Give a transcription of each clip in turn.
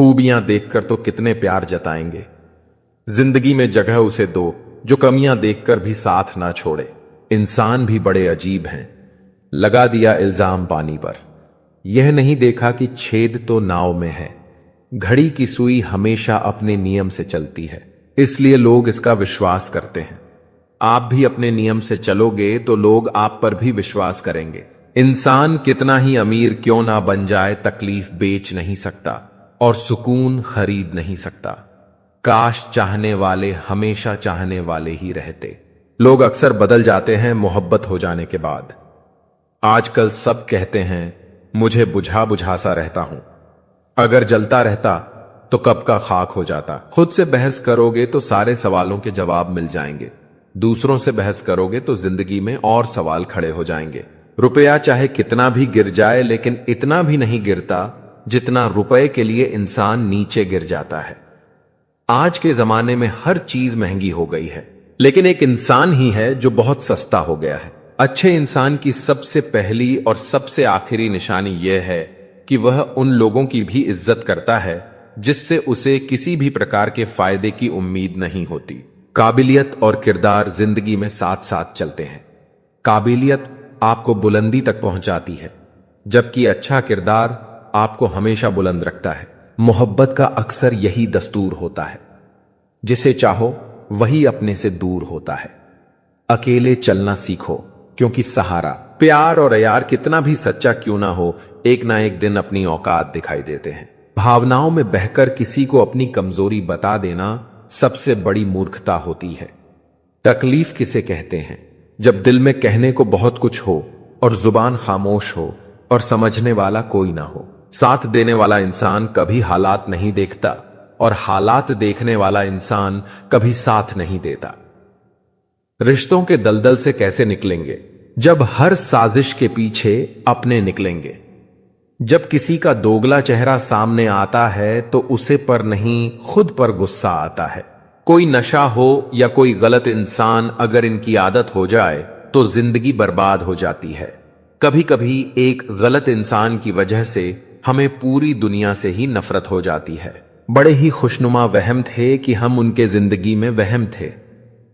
खूबियां देखकर तो कितने प्यार जताएंगे। जिंदगी में जगह उसे दो जो कमियां देखकर भी साथ ना छोड़े। इंसान भी बड़े अजीब हैं। लगा दिया इल्जाम पानी पर, यह नहीं देखा कि छेद तो नाव में है। घड़ी की सुई हमेशा अपने नियम से चलती है, इसलिए लोग इसका विश्वास करते हैं। आप भी अपने नियम से चलोगे तो लोग आप पर भी विश्वास करेंगे। इंसान कितना ही अमीर क्यों ना बन जाए, तकलीफ बेच नहीं सकता और सुकून खरीद नहीं सकता। काश चाहने वाले हमेशा चाहने वाले ही रहते। लोग अक्सर बदल जाते हैं मोहब्बत हो जाने के बाद। आजकल सब कहते हैं मुझे बुझा बुझा सा रहता हूं, अगर जलता रहता तो कब का खाक हो जाता। खुद से बहस करोगे तो सारे सवालों के जवाब मिल जाएंगे। दूसरों से बहस करोगे तो जिंदगी में और सवाल खड़े हो जाएंगे। रुपया चाहे कितना भी गिर जाए, लेकिन इतना भी नहीं गिरता जितना रुपए के लिए इंसान नीचे गिर जाता है। आज के जमाने में हर चीज महंगी हो गई है, लेकिन एक इंसान ही है जो बहुत सस्ता हो गया है। अच्छे इंसान की सबसे पहली और सबसे आखिरी निशानी यह है कि वह उन लोगों की भी इज्जत करता है जिससे उसे किसी भी प्रकार के फायदे की उम्मीद नहीं होती। काबिलियत और किरदार जिंदगी में साथ साथ चलते हैं। काबिलियत आपको बुलंदी तक पहुंचाती है, जबकि अच्छा किरदार आपको हमेशा बुलंद रखता है। मोहब्बत का अक्सर यही दस्तूर होता है, जिसे चाहो वही अपने से दूर होता है। अकेले चलना सीखो, क्योंकि सहारा, प्यार और यार कितना भी सच्चा क्यों ना हो, एक ना एक दिन अपनी औकात दिखाई देते हैं। भावनाओं में बहकर किसी को अपनी कमजोरी बता देना सबसे बड़ी मूर्खता होती है। तकलीफ किसे कहते हैं? जब दिल में कहने को बहुत कुछ हो और जुबान खामोश हो और समझने वाला कोई ना हो। साथ देने वाला इंसान कभी हालात नहीं देखता और हालात देखने वाला इंसान कभी साथ नहीं देता। रिश्तों के दलदल से कैसे निकलेंगे? जब हर साजिश के पीछे अपने निकलेंगे। जब किसी का दोगला चेहरा सामने आता है तो उसे पर नहीं खुद पर गुस्सा आता है। कोई नशा हो या कोई गलत इंसान अगर इनकी आदत हो जाए तो जिंदगी बर्बाद हो जाती है। कभी कभी एक गलत इंसान की वजह से हमें पूरी दुनिया से ही नफरत हो जाती है। बड़े ही खुशनुमा वहम थे कि हम उनके जिंदगी में वहम थे।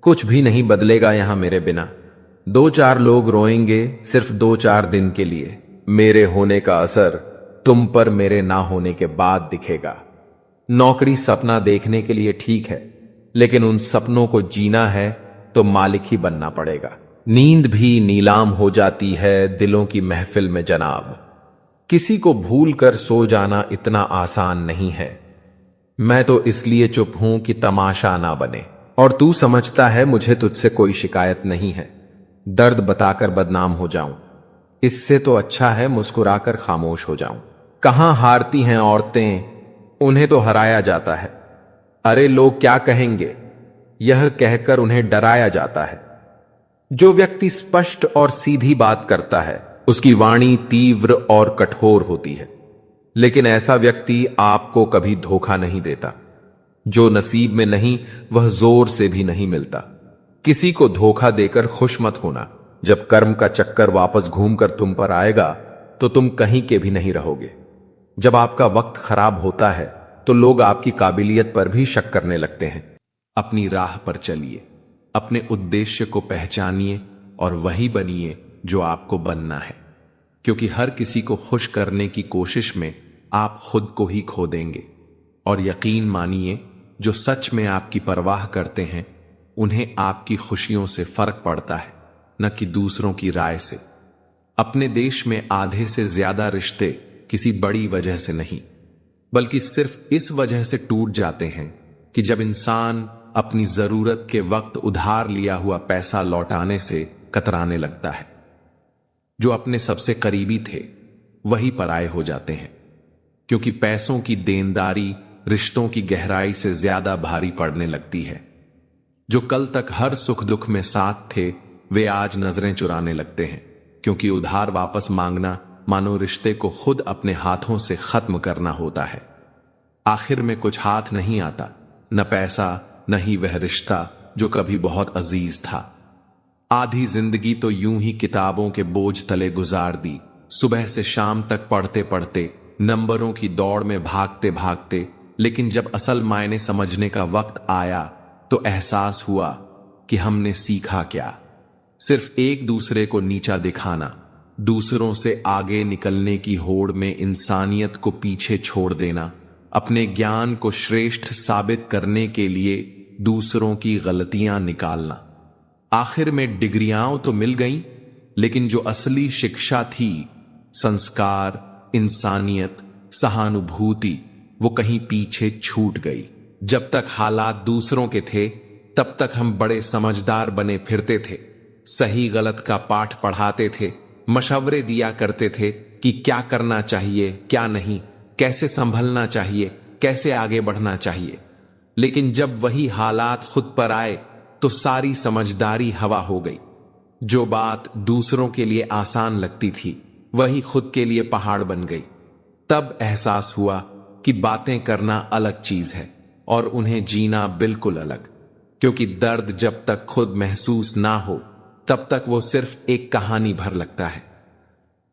कुछ भी नहीं बदलेगा यहां मेरे बिना। 2-4 लोग रोएंगे सिर्फ 2-4 दिन के लिए। मेरे होने का असर तुम पर मेरे ना होने के बाद दिखेगा। नौकरी सपना देखने के लिए ठीक है, लेकिन उन सपनों को जीना है तो मालिक ही बनना पड़ेगा। नींद भी नीलाम हो जाती है दिलों की महफिल में जनाब। किसी को भूल कर सो जाना इतना आसान नहीं है। मैं तो इसलिए चुप हूं कि तमाशा ना बने, और तू समझता है मुझे तुझसे कोई शिकायत नहीं है। दर्द बताकर बदनाम हो जाऊं, इससे तो अच्छा है मुस्कुराकर खामोश हो जाऊं। कहां हारती हैं औरतें, उन्हें तो हराया जाता है। अरे लोग क्या कहेंगे, यह कहकर उन्हें डराया जाता है। जो व्यक्ति स्पष्ट और सीधी बात करता है उसकी वाणी तीव्र और कठोर होती है, लेकिन ऐसा व्यक्ति आपको कभी धोखा नहीं देता। जो नसीब में नहीं वह जोर से भी नहीं मिलता। किसी को धोखा देकर खुश मत होना। जब कर्म का चक्कर वापस घूमकर तुम पर आएगा तो तुम कहीं के भी नहीं रहोगे। जब आपका वक्त खराब होता है तो लोग आपकी काबिलियत पर भी शक करने लगते हैं। अपनी राह पर चलिए, अपने उद्देश्य को पहचानिए और वही बनिए जो आपको बनना है, क्योंकि हर किसी को खुश करने की कोशिश में आप खुद को ही खो देंगे। और यकीन मानिए, जो सच में आपकी परवाह करते हैं उन्हें आपकी खुशियों से फर्क पड़ता है, न कि दूसरों की राय से। अपने देश में आधे से ज्यादा रिश्ते किसी बड़ी वजह से नहीं, बल्कि सिर्फ इस वजह से टूट जाते हैं कि जब इंसान अपनी जरूरत के वक्त उधार लिया हुआ पैसा लौटाने से कतराने लगता है। जो अपने सबसे करीबी थे वही पराये हो जाते हैं, क्योंकि पैसों की देनदारी रिश्तों की गहराई से ज्यादा भारी पड़ने लगती है। जो कल तक हर सुख दुख में साथ थे वे आज नजरें चुराने लगते हैं, क्योंकि उधार वापस मांगना मानो रिश्ते को खुद अपने हाथों से खत्म करना होता है। आखिर में कुछ हाथ नहीं आता, न पैसा न ही वह रिश्ता जो कभी बहुत अजीज था। आधी जिंदगी तो यूं ही किताबों के बोझ तले गुजार दी। सुबह से शाम तक पढ़ते पढ़ते, नंबरों की दौड़ में भागते भागते लेकिन जब असल मायने समझने का वक्त आया तो एहसास हुआ कि हमने सीखा क्या। सिर्फ एक दूसरे को नीचा दिखाना, दूसरों से आगे निकलने की होड़ में इंसानियत को पीछे छोड़ देना, अपने ज्ञान को श्रेष्ठ साबित करने के लिए दूसरों की गलतियां निकालना। आखिर में डिग्रियां तो मिल गईं, लेकिन जो असली शिक्षा थी, संस्कार, इंसानियत, सहानुभूति, वो कहीं पीछे छूट गई। जब तक हालात दूसरों के थे तब तक हम बड़े समझदार बने फिरते थे, सही गलत का पाठ पढ़ाते थे, मशवरे दिया करते थे कि क्या करना चाहिए क्या नहीं, कैसे संभलना चाहिए, कैसे आगे बढ़ना चाहिए। लेकिन जब वही हालात खुद पर आए तो सारी समझदारी हवा हो गई। जो बात दूसरों के लिए आसान लगती थी वही खुद के लिए पहाड़ बन गई। तब एहसास हुआ कि बातें करना अलग चीज है और उन्हें जीना बिल्कुल अलग, क्योंकि दर्द जब तक खुद महसूस ना हो तब तक वो सिर्फ एक कहानी भर लगता है।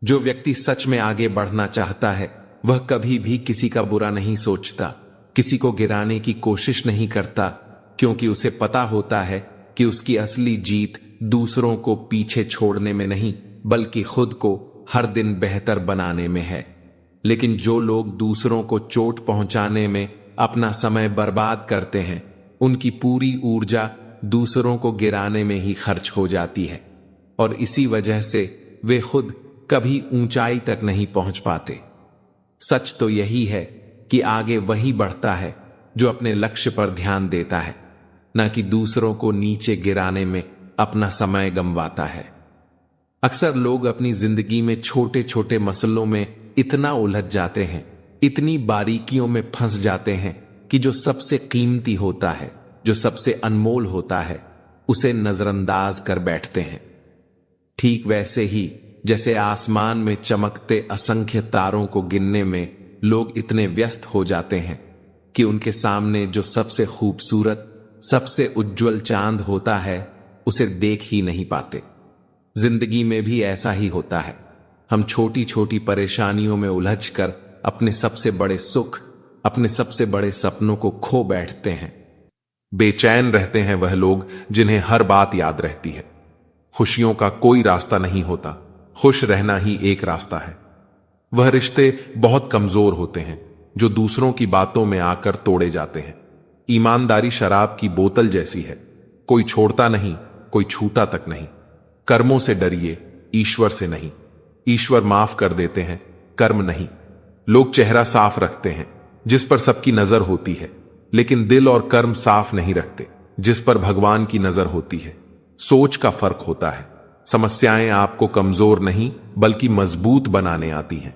जो व्यक्ति सच में आगे बढ़ना चाहता है वह कभी भी किसी का बुरा नहीं सोचता, किसी को गिराने की कोशिश नहीं करता, क्योंकि उसे पता होता है कि उसकी असली जीत दूसरों को पीछे छोड़ने में नहीं बल्कि खुद को हर दिन बेहतर बनाने में है। लेकिन जो लोग दूसरों को चोट पहुंचाने में अपना समय बर्बाद करते हैं, उनकी पूरी ऊर्जा दूसरों को गिराने में ही खर्च हो जाती है और इसी वजह से वे खुद कभी ऊंचाई तक नहीं पहुंच पाते। सच तो यही है कि आगे वही बढ़ता है जो अपने लक्ष्य पर ध्यान देता है, ना कि दूसरों को नीचे गिराने में अपना समय गंवाता है। अक्सर लोग अपनी जिंदगी में छोटे छोटे मसलों में इतना उलझ जाते हैं, इतनी बारीकियों में फंस जाते हैं कि जो सबसे कीमती होता है, जो सबसे अनमोल होता है, उसे नजरअंदाज कर बैठते हैं। ठीक वैसे ही जैसे आसमान में चमकते असंख्य तारों को गिनने में लोग इतने व्यस्त हो जाते हैं कि उनके सामने जो सबसे खूबसूरत, सबसे उज्जवल चांद होता है उसे देख ही नहीं पाते। जिंदगी में भी ऐसा ही होता है। हम छोटी छोटी परेशानियों में उलझकर अपने सबसे बड़े सुख, अपने सबसे बड़े सपनों को खो बैठते हैं। बेचैन रहते हैं वह लोग जिन्हें हर बात याद रहती है। खुशियों का कोई रास्ता नहीं होता, खुश रहना ही एक रास्ता है। वह रिश्ते बहुत कमजोर होते हैं जो दूसरों की बातों में आकर तोड़े जाते हैं। ईमानदारी शराब की बोतल जैसी है, कोई छोड़ता नहीं, कोई छूता तक नहीं। कर्मों से डरिए, ईश्वर से नहीं। ईश्वर माफ कर देते हैं, कर्म नहीं। लोग चेहरा साफ रखते हैं जिस पर सबकी नजर होती है, लेकिन दिल और कर्म साफ नहीं रखते जिस पर भगवान की नजर होती है। सोच का फर्क होता है। समस्याएं आपको कमजोर नहीं बल्कि मजबूत बनाने आती हैं।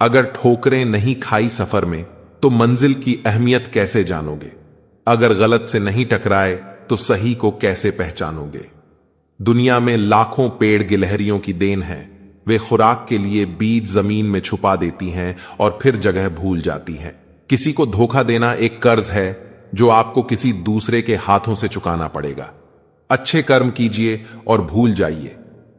अगर ठोकरें नहीं खाई सफर में तो मंजिल की अहमियत कैसे जानोगे? अगर गलत से नहीं टकराए तो सही को कैसे पहचानोगे? दुनिया में लाखों पेड़ गिलहरियों की देन है। वे खुराक के लिए बीज जमीन में छुपा देती हैं और फिर जगह भूल जाती हैं। किसी को धोखा देना एक कर्ज है जो आपको किसी दूसरे के हाथों से चुकाना पड़ेगा। अच्छे कर्म कीजिए और भूल जाइए,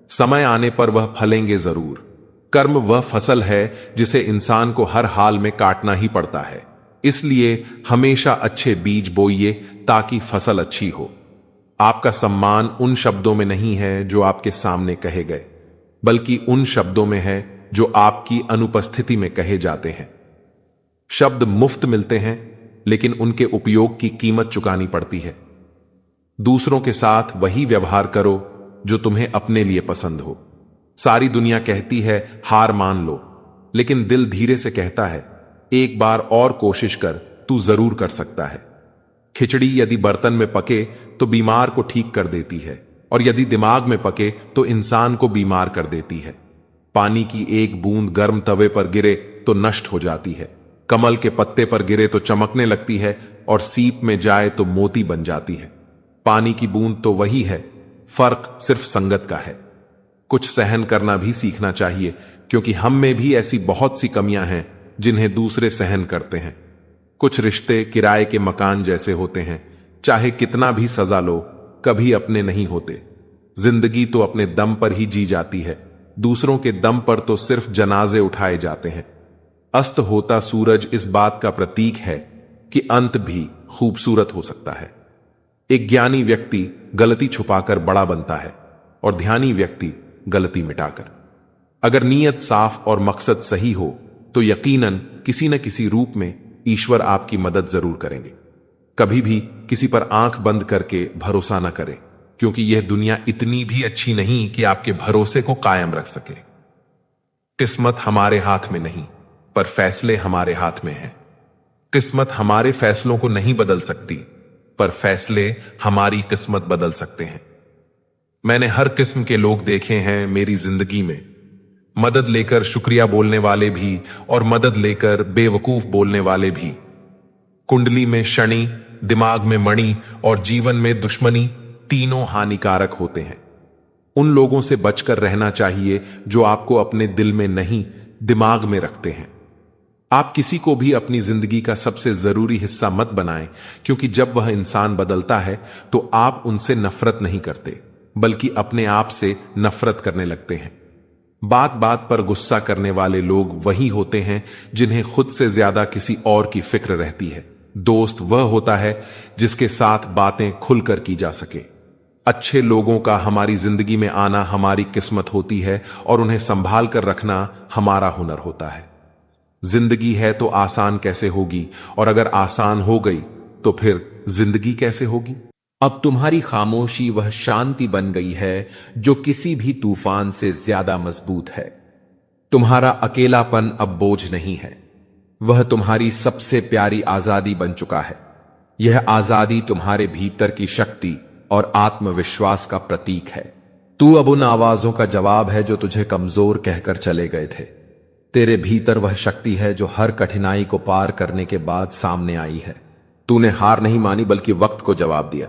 समय आने पर वह फलेंगे जरूर। कर्म वह फसल है जिसे इंसान को हर हाल में काटना ही पड़ता है। इसलिए हमेशा अच्छे बीज बोइए ताकि फसल अच्छी हो। आपका सम्मान उन शब्दों में नहीं है जो आपके सामने कहे गए, बल्कि उन शब्दों में है जो आपकी अनुपस्थिति में कहे जाते हैं। शब्द मुफ्त मिलते हैं, लेकिन उनके उपयोग की कीमत चुकानी पड़ती है। दूसरों के साथ वही व्यवहार करो जो तुम्हें अपने लिए पसंद हो। सारी दुनिया कहती है हार मान लो, लेकिन दिल धीरे से कहता है एक बार और कोशिश कर, तू जरूर कर सकता है। खिचड़ी यदि बर्तन में पके तो बीमार को ठीक कर देती है, और यदि दिमाग में पके तो इंसान को बीमार कर देती है। पानी की एक बूंद गर्म तवे पर गिरे तो नष्ट हो जाती है, कमल के पत्ते पर गिरे तो चमकने लगती है, और सीप में जाए तो मोती बन जाती है। पानी की बूंद तो वही है, फर्क सिर्फ संगत का है। कुछ सहन करना भी सीखना चाहिए, क्योंकि हम में भी ऐसी बहुत सी कमियां हैं जिन्हें दूसरे सहन करते हैं। कुछ रिश्ते किराए के मकान जैसे होते हैं, चाहे कितना भी सजा लो कभी अपने नहीं होते। जिंदगी तो अपने दम पर ही जी जाती है, दूसरों के दम पर तो सिर्फ जनाजे उठाए जाते हैं। अस्त होता सूरज इस बात का प्रतीक है कि अंत भी खूबसूरत हो सकता है। एक ज्ञानी व्यक्ति गलती छुपाकर बड़ा बनता है और ध्यानी व्यक्ति गलती मिटाकर। अगर नीयत साफ और मकसद सही हो तो यकीनन किसी न किसी रूप में ईश्वर आपकी मदद जरूर करेंगे। कभी भी किसी पर आंख बंद करके भरोसा न करें, क्योंकि यह दुनिया इतनी भी अच्छी नहीं कि आपके भरोसे को कायम रख सके। किस्मत हमारे हाथ में नहीं, पर फैसले हमारे हाथ में हैं। किस्मत हमारे फैसलों को नहीं बदल सकती, पर फैसले हमारी किस्मत बदल सकते हैं। मैंने हर किस्म के लोग देखे हैं मेरी जिंदगी में, मदद लेकर शुक्रिया बोलने वाले भी और मदद लेकर बेवकूफ बोलने वाले भी। कुंडली में शनि, दिमाग में मणि और जीवन में दुश्मनी तीनों हानिकारक होते हैं। उन लोगों से बचकर रहना चाहिए जो आपको अपने दिल में नहीं, दिमाग में रखते हैं। आप किसी को भी अपनी जिंदगी का सबसे जरूरी हिस्सा मत बनाएं, क्योंकि जब वह इंसान बदलता है तो आप उनसे नफरत नहीं करते, बल्कि अपने आप से नफरत करने लगते हैं। बात बात पर गुस्सा करने वाले लोग वही होते हैं जिन्हें खुद से ज्यादा किसी और की फिक्र रहती है। दोस्त वह होता है जिसके साथ बातें खुलकर की जा सके। अच्छे लोगों का हमारी जिंदगी में आना हमारी किस्मत होती है और उन्हें संभाल कर रखना हमारा हुनर होता है। जिंदगी है तो आसान कैसे होगी, और अगर आसान हो गई तो फिर जिंदगी कैसे होगी। अब तुम्हारी खामोशी वह शांति बन गई है जो किसी भी तूफान से ज्यादा मजबूत है। तुम्हारा अकेलापन अब बोझ नहीं है, वह तुम्हारी सबसे प्यारी आजादी बन चुका है। यह आजादी तुम्हारे भीतर की शक्ति और आत्मविश्वास का प्रतीक है। तू अब उन आवाजों का जवाब है जो तुझे कमजोर कहकर चले गए थे। तेरे भीतर वह शक्ति है जो हर कठिनाई को पार करने के बाद सामने आई है। तूने हार नहीं मानी, बल्कि वक्त को जवाब दिया।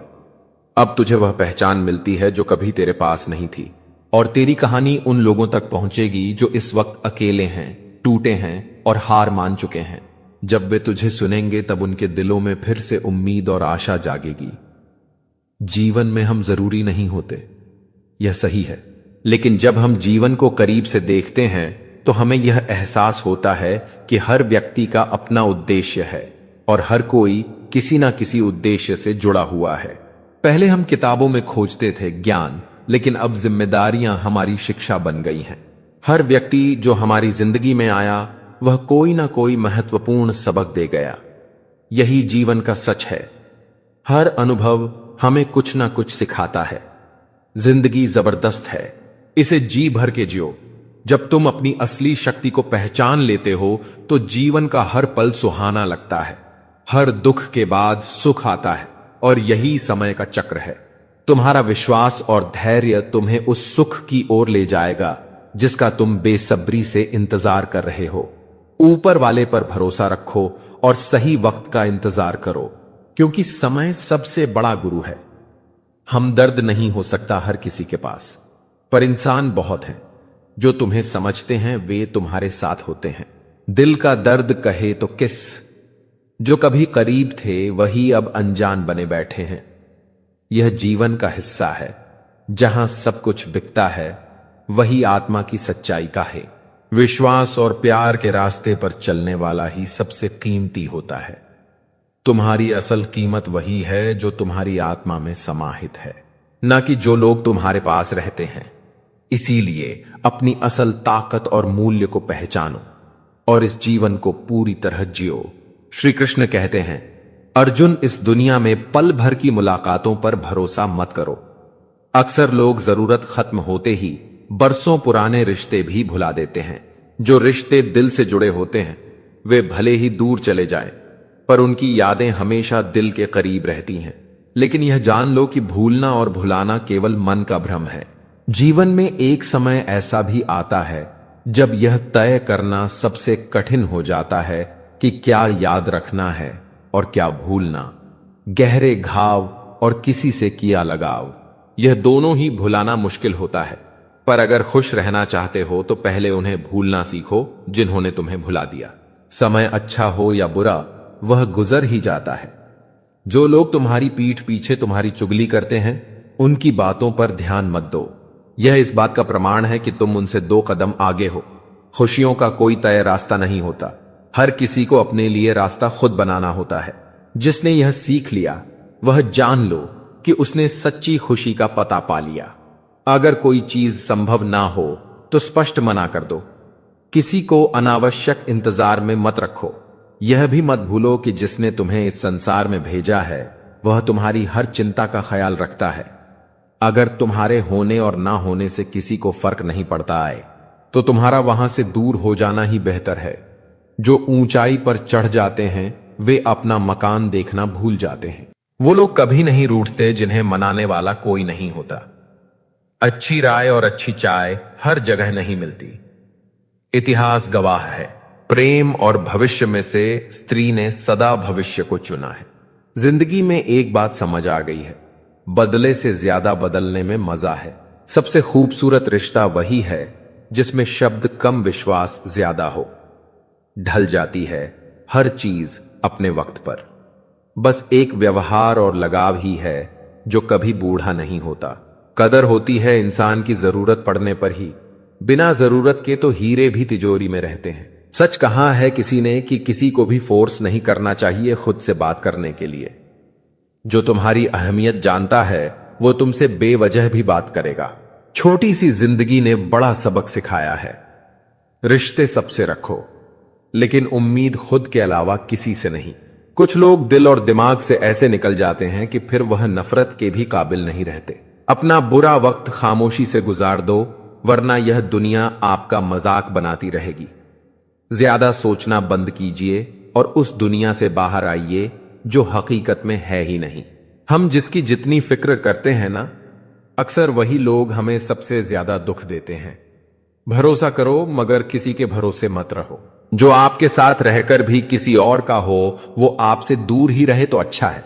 अब तुझे वह पहचान मिलती है जो कभी तेरे पास नहीं थी, और तेरी कहानी उन लोगों तक पहुंचेगी जो इस वक्त अकेले हैं, टूटे हैं और हार मान चुके हैं। जब वे तुझे सुनेंगे तब उनके दिलों में फिर से उम्मीद और आशा जागेगी। जीवन में हम जरूरी नहीं होते, यह सही है, लेकिन जब हम जीवन को करीब से देखते हैं तो हमें यह एहसास होता है कि हर व्यक्ति का अपना उद्देश्य है और हर कोई किसी ना किसी उद्देश्य से जुड़ा हुआ है। पहले हम किताबों में खोजते थे ज्ञान, लेकिन अब जिम्मेदारियां हमारी शिक्षा बन गई हैं। हर व्यक्ति जो हमारी जिंदगी में आया वह कोई ना कोई महत्वपूर्ण सबक दे गया। यही जीवन का सच है। हर अनुभव हमें कुछ ना कुछ सिखाता है। जिंदगी जबरदस्त है, इसे जी भर के जियो। जब तुम अपनी असली शक्ति को पहचान लेते हो तो जीवन का हर पल सुहाना लगता है। हर दुख के बाद सुख आता है, और यही समय का चक्र है। तुम्हारा विश्वास और धैर्य तुम्हें उस सुख की ओर ले जाएगा जिसका तुम बेसब्री से इंतजार कर रहे हो। ऊपर वाले पर भरोसा रखो और सही वक्त का इंतजार करो, क्योंकि समय सबसे बड़ा गुरु है। हमदर्द नहीं हो सकता हर किसी के पास, पर इंसान बहुत हैं जो तुम्हें समझते हैं, वे तुम्हारे साथ होते हैं। दिल का दर्द कहे तो किस, जो कभी करीब थे वही अब अनजान बने बैठे हैं। यह जीवन का हिस्सा है। जहां सब कुछ बिकता है वही आत्मा की सच्चाई का है। विश्वास और प्यार के रास्ते पर चलने वाला ही सबसे कीमती होता है। तुम्हारी असल कीमत वही है जो तुम्हारी आत्मा में समाहित है, न कि जो लोग तुम्हारे पास रहते हैं। इसीलिए अपनी असल ताकत और मूल्य को पहचानो और इस जीवन को पूरी तरह जियो। श्री कृष्ण कहते हैं, अर्जुन, इस दुनिया में पल भर की मुलाकातों पर भरोसा मत करो। अक्सर लोग जरूरत खत्म होते ही बरसों पुराने रिश्ते भी भुला देते हैं। जो रिश्ते दिल से जुड़े होते हैं वे भले ही दूर चले जाएं, पर उनकी यादें हमेशा दिल के करीब रहती हैं। लेकिन यह जान लो कि भूलना और भुलाना केवल मन का भ्रम है। जीवन में एक समय ऐसा भी आता है जब यह तय करना सबसे कठिन हो जाता है कि क्या याद रखना है और क्या भूलना। गहरे घाव और किसी से किया लगाव, यह दोनों ही भुलाना मुश्किल होता है। पर अगर खुश रहना चाहते हो तो पहले उन्हें भूलना सीखो जिन्होंने तुम्हें भुला दिया। समय अच्छा हो या बुरा, वह गुजर ही जाता है। जो लोग तुम्हारी पीठ पीछे तुम्हारी चुगली करते हैं उनकी बातों पर ध्यान मत दो। यह इस बात का प्रमाण है कि तुम उनसे 2 कदम आगे हो। खुशियों का कोई तय रास्ता नहीं होता, हर किसी को अपने लिए रास्ता खुद बनाना होता है। जिसने यह सीख लिया वह जान लो कि उसने सच्ची खुशी का पता पा लिया। अगर कोई चीज संभव ना हो तो स्पष्ट मना कर दो। किसी को अनावश्यक इंतजार में मत रखो। यह भी मत भूलो कि जिसने तुम्हें इस संसार में भेजा है वह तुम्हारी हर चिंता का ख्याल रखता है। अगर तुम्हारे होने और ना होने से किसी को फर्क नहीं पड़ता है तो तुम्हारा वहां से दूर हो जाना ही बेहतर है। जो ऊंचाई पर चढ़ जाते हैं वे अपना मकान देखना भूल जाते हैं। वो लोग कभी नहीं रूठते जिन्हें मनाने वाला कोई नहीं होता। अच्छी राय और अच्छी चाय हर जगह नहीं मिलती। इतिहास गवाह है, प्रेम और भविष्य में से स्त्री ने सदा भविष्य को चुना है। जिंदगी में एक बात समझ आ गई है, बदले से ज्यादा बदलने में मजा है। सबसे खूबसूरत रिश्ता वही है जिसमें शब्द कम, विश्वास ज्यादा हो। ढल जाती है हर चीज अपने वक्त पर। बस एक व्यवहार और लगाव ही है जो कभी बूढ़ा नहीं होता। कदर होती है इंसान की जरूरत पड़ने पर ही। बिना जरूरत के तो हीरे भी तिजोरी में रहते हैं। सच कहा है किसी ने कि किसी को भी फोर्स नहीं करना चाहिए खुद से बात करने के लिए। जो तुम्हारी अहमियत जानता है वो तुमसे बेवजह भी बात करेगा। छोटी सी जिंदगी ने बड़ा सबक सिखाया है। रिश्ते सबसे रखो, लेकिन उम्मीद खुद के अलावा किसी से नहीं। कुछ लोग दिल और दिमाग से ऐसे निकल जाते हैं कि फिर वह नफरत के भी काबिल नहीं रहते। अपना बुरा वक्त खामोशी से गुजार दो, वरना यह दुनिया आपका मजाक बनाती रहेगी। ज्यादा सोचना बंद कीजिए और उस दुनिया से बाहर आइए जो हकीकत में है ही नहीं। हम जिसकी जितनी फिक्र करते हैं ना, अक्सर वही लोग हमें सबसे ज्यादा दुख देते हैं। भरोसा करो मगर किसी के भरोसे मत रहो। जो आपके साथ रहकर भी किसी और का हो वो आपसे दूर ही रहे तो अच्छा है।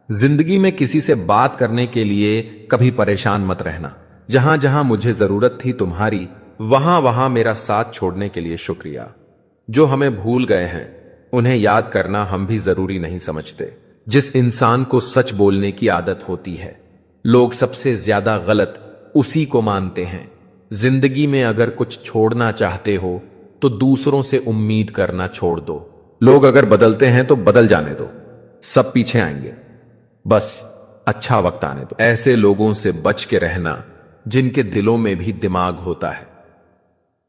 जिंदगी में किसी से बात करने के लिए कभी परेशान मत रहना। जहां जहां मुझे जरूरत थी तुम्हारी, वहां वहां मेरा साथ छोड़ने के लिए शुक्रिया। जो हमें भूल गए हैं उन्हें याद करना हम भी जरूरी नहीं समझते। जिस इंसान को सच बोलने की आदत होती है, लोग सबसे ज्यादा गलत उसी को मानते हैं। जिंदगी में अगर कुछ छोड़ना चाहते हो तो दूसरों से उम्मीद करना छोड़ दो। लोग अगर बदलते हैं तो बदल जाने दो, सब पीछे आएंगे। बस अच्छा वक्त आने दो। ऐसे लोगों से बच के रहना जिनके दिलों में भी दिमाग होता है।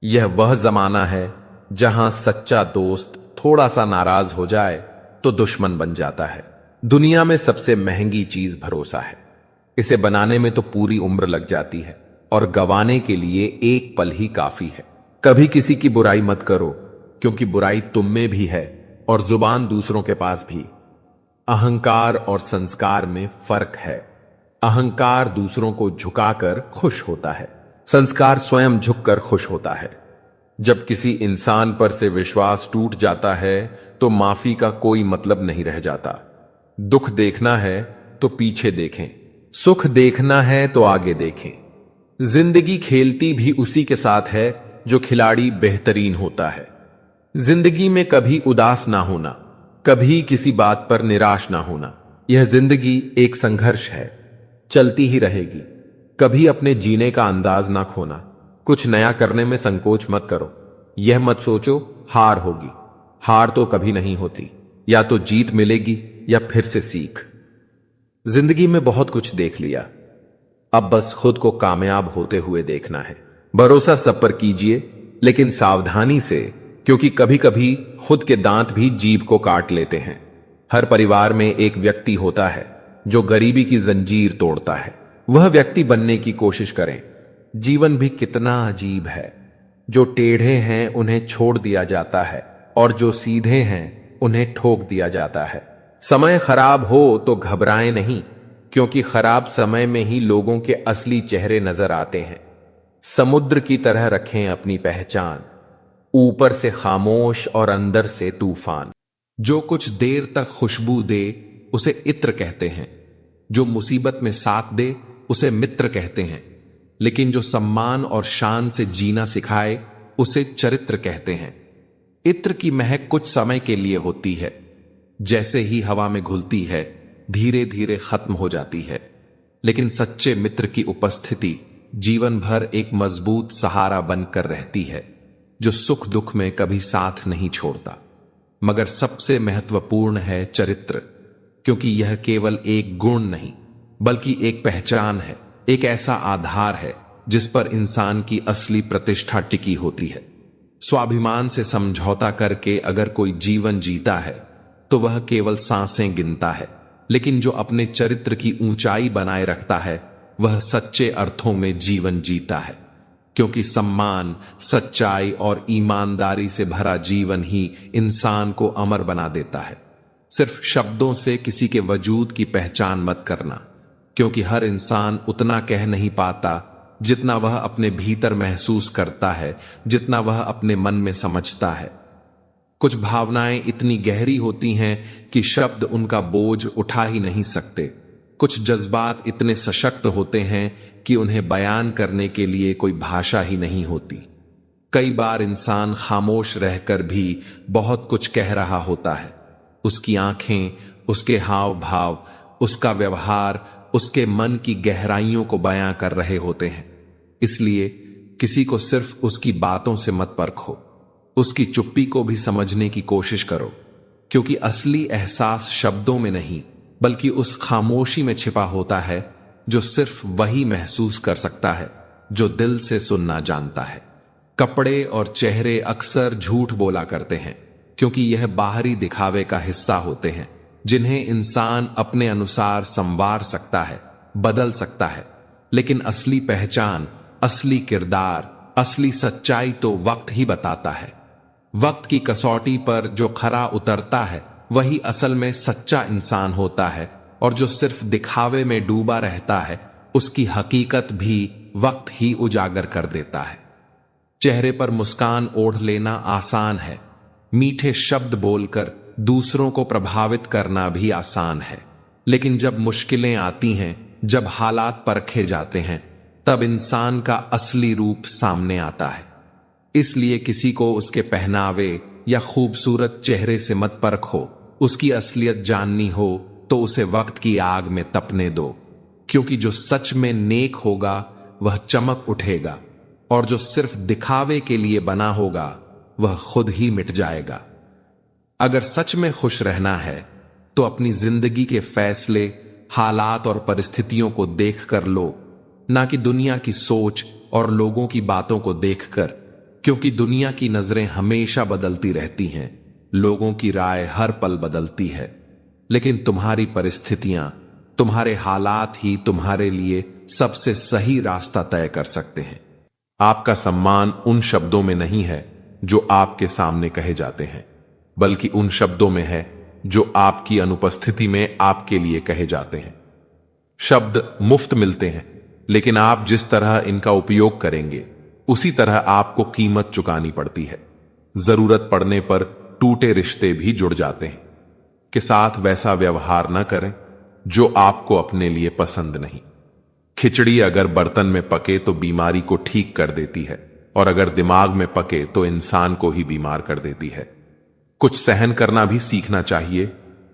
यह वह जमाना है जहां सच्चा दोस्त थोड़ा सा नाराज हो जाए तो दुश्मन बन जाता है। दुनिया में सबसे महंगी चीज भरोसा है। इसे बनाने में तो पूरी उम्र लग जाती है और गंवाने के लिए एक पल ही काफी है। कभी किसी की बुराई मत करो, क्योंकि बुराई तुम में भी है और जुबान दूसरों के पास भी। अहंकार और संस्कार में फर्क है। अहंकार दूसरों को झुकाकर खुश होता है, संस्कार स्वयं झुककर खुश होता है। जब किसी इंसान पर से विश्वास टूट जाता है तो माफी का कोई मतलब नहीं रह जाता। दुख देखना है तो पीछे देखें, सुख देखना है तो आगे देखें। जिंदगी खेलती भी उसी के साथ है जो खिलाड़ी बेहतरीन होता है। जिंदगी में कभी उदास ना होना, कभी किसी बात पर निराश ना होना। यह जिंदगी एक संघर्ष है, चलती ही रहेगी। कभी अपने जीने का अंदाज ना खोना। कुछ नया करने में संकोच मत करो। यह मत सोचो हार होगी, हार तो कभी नहीं होती। या तो जीत मिलेगी या फिर से सीख। जिंदगी में बहुत कुछ देख लिया, अब बस खुद को कामयाब होते हुए देखना है। भरोसा सब पर कीजिए, लेकिन सावधानी से, क्योंकि कभी कभी खुद के दांत भी जीभ को काट लेते हैं। हर परिवार में एक व्यक्ति होता है जो गरीबी की जंजीर तोड़ता है। वह व्यक्ति बनने की कोशिश करें। जीवन भी कितना अजीब है। जो टेढ़े हैं उन्हें छोड़ दिया जाता है और जो सीधे हैं उन्हें ठोक दिया जाता है। समय खराब हो तो घबराएं नहीं, क्योंकि खराब समय में ही लोगों के असली चेहरे नजर आते हैं। समुद्र की तरह रखें अपनी पहचान, ऊपर से खामोश और अंदर से तूफान। जो कुछ देर तक खुशबू दे उसे इत्र कहते हैं, जो मुसीबत में साथ दे उसे मित्र कहते हैं, लेकिन जो सम्मान और शान से जीना सिखाए उसे चरित्र कहते हैं। इत्र की महक कुछ समय के लिए होती है, जैसे ही हवा में घुलती है धीरे धीरे खत्म हो जाती है, लेकिन सच्चे मित्र की उपस्थिति जीवन भर एक मजबूत सहारा बनकर रहती है, जो सुख दुख में कभी साथ नहीं छोड़ता। मगर सबसे महत्वपूर्ण है चरित्र, क्योंकि यह केवल एक गुण नहीं बल्कि एक पहचान है, एक ऐसा आधार है जिस पर इंसान की असली प्रतिष्ठा टिकी होती है। स्वाभिमान से समझौता करके अगर कोई जीवन जीता है तो वह केवल सांसें गिनता है, लेकिन जो अपने चरित्र की ऊंचाई बनाए रखता है वह सच्चे अर्थों में जीवन जीता है, क्योंकि सम्मान, सच्चाई और ईमानदारी से भरा जीवन ही इंसान को अमर बना देता है। सिर्फ शब्दों से किसी के वजूद की पहचान मत करना, क्योंकि हर इंसान उतना कह नहीं पाता जितना वह अपने भीतर महसूस करता है, जितना वह अपने मन में समझता है। कुछ भावनाएं इतनी गहरी होती हैं कि शब्द उनका बोझ उठा ही नहीं सकते। कुछ जज्बात इतने सशक्त होते हैं कि उन्हें बयान करने के लिए कोई भाषा ही नहीं होती। कई बार इंसान खामोश रहकर भी बहुत कुछ कह रहा होता है। उसकी आंखें, उसके हाव भाव, उसका व्यवहार उसके मन की गहराइयों को बयां कर रहे होते हैं। इसलिए किसी को सिर्फ उसकी बातों से मत परखो, उसकी चुप्पी को भी समझने की कोशिश करो, क्योंकि असली एहसास शब्दों में नहीं बल्कि उस खामोशी में छिपा होता है जो सिर्फ वही महसूस कर सकता है जो दिल से सुनना जानता है। कपड़े और चेहरे अक्सर झूठ बोला करते हैं, क्योंकि यह बाहरी दिखावे का हिस्सा होते हैं जिन्हें इंसान अपने अनुसार संवार सकता है, बदल सकता है। लेकिन असली पहचान, असली किरदार, असली सच्चाई तो वक्त ही बताता है। वक्त की कसौटी पर जो खरा उतरता है वही असल में सच्चा इंसान होता है, और जो सिर्फ दिखावे में डूबा रहता है उसकी हकीकत भी वक्त ही उजागर कर देता है। चेहरे पर मुस्कान ओढ़ लेना आसान है, मीठे शब्द बोलकर दूसरों को प्रभावित करना भी आसान है, लेकिन जब मुश्किलें आती हैं, जब हालात परखे जाते हैं, तब इंसान का असली रूप सामने आता है। इसलिए किसी को उसके पहनावे या खूबसूरत चेहरे से मत परखो। उसकी असलियत जाननी हो तो उसे वक्त की आग में तपने दो, क्योंकि जो सच में नेक होगा वह चमक उठेगा, और जो सिर्फ दिखावे के लिए बना होगा वह खुद ही मिट जाएगा। अगर सच में खुश रहना है तो अपनी जिंदगी के फैसले, हालात और परिस्थितियों को देखकर लो, ना कि दुनिया की सोच और लोगों की बातों को देखकर, क्योंकि दुनिया की नजरें हमेशा बदलती रहती हैं, लोगों की राय हर पल बदलती है, लेकिन तुम्हारी परिस्थितियां, तुम्हारे हालात ही तुम्हारे लिए सबसे सही रास्ता तय कर सकते हैं। आपका सम्मान उन शब्दों में नहीं है जो आपके सामने कहे जाते हैं, बल्कि उन शब्दों में है जो आपकी अनुपस्थिति में आपके लिए कहे जाते हैं। शब्द मुफ्त मिलते हैं, लेकिन आप जिस तरह इनका उपयोग करेंगे उसी तरह आपको कीमत चुकानी पड़ती है। जरूरत पड़ने पर टूटे रिश्ते भी जुड़ जाते हैं। के साथ वैसा व्यवहार न करें जो आपको अपने लिए पसंद नहीं। खिचड़ी अगर बर्तन में पके तो बीमारी को ठीक कर देती है, और अगर दिमाग में पके तो इंसान को ही बीमार कर देती है। कुछ सहन करना भी सीखना चाहिए,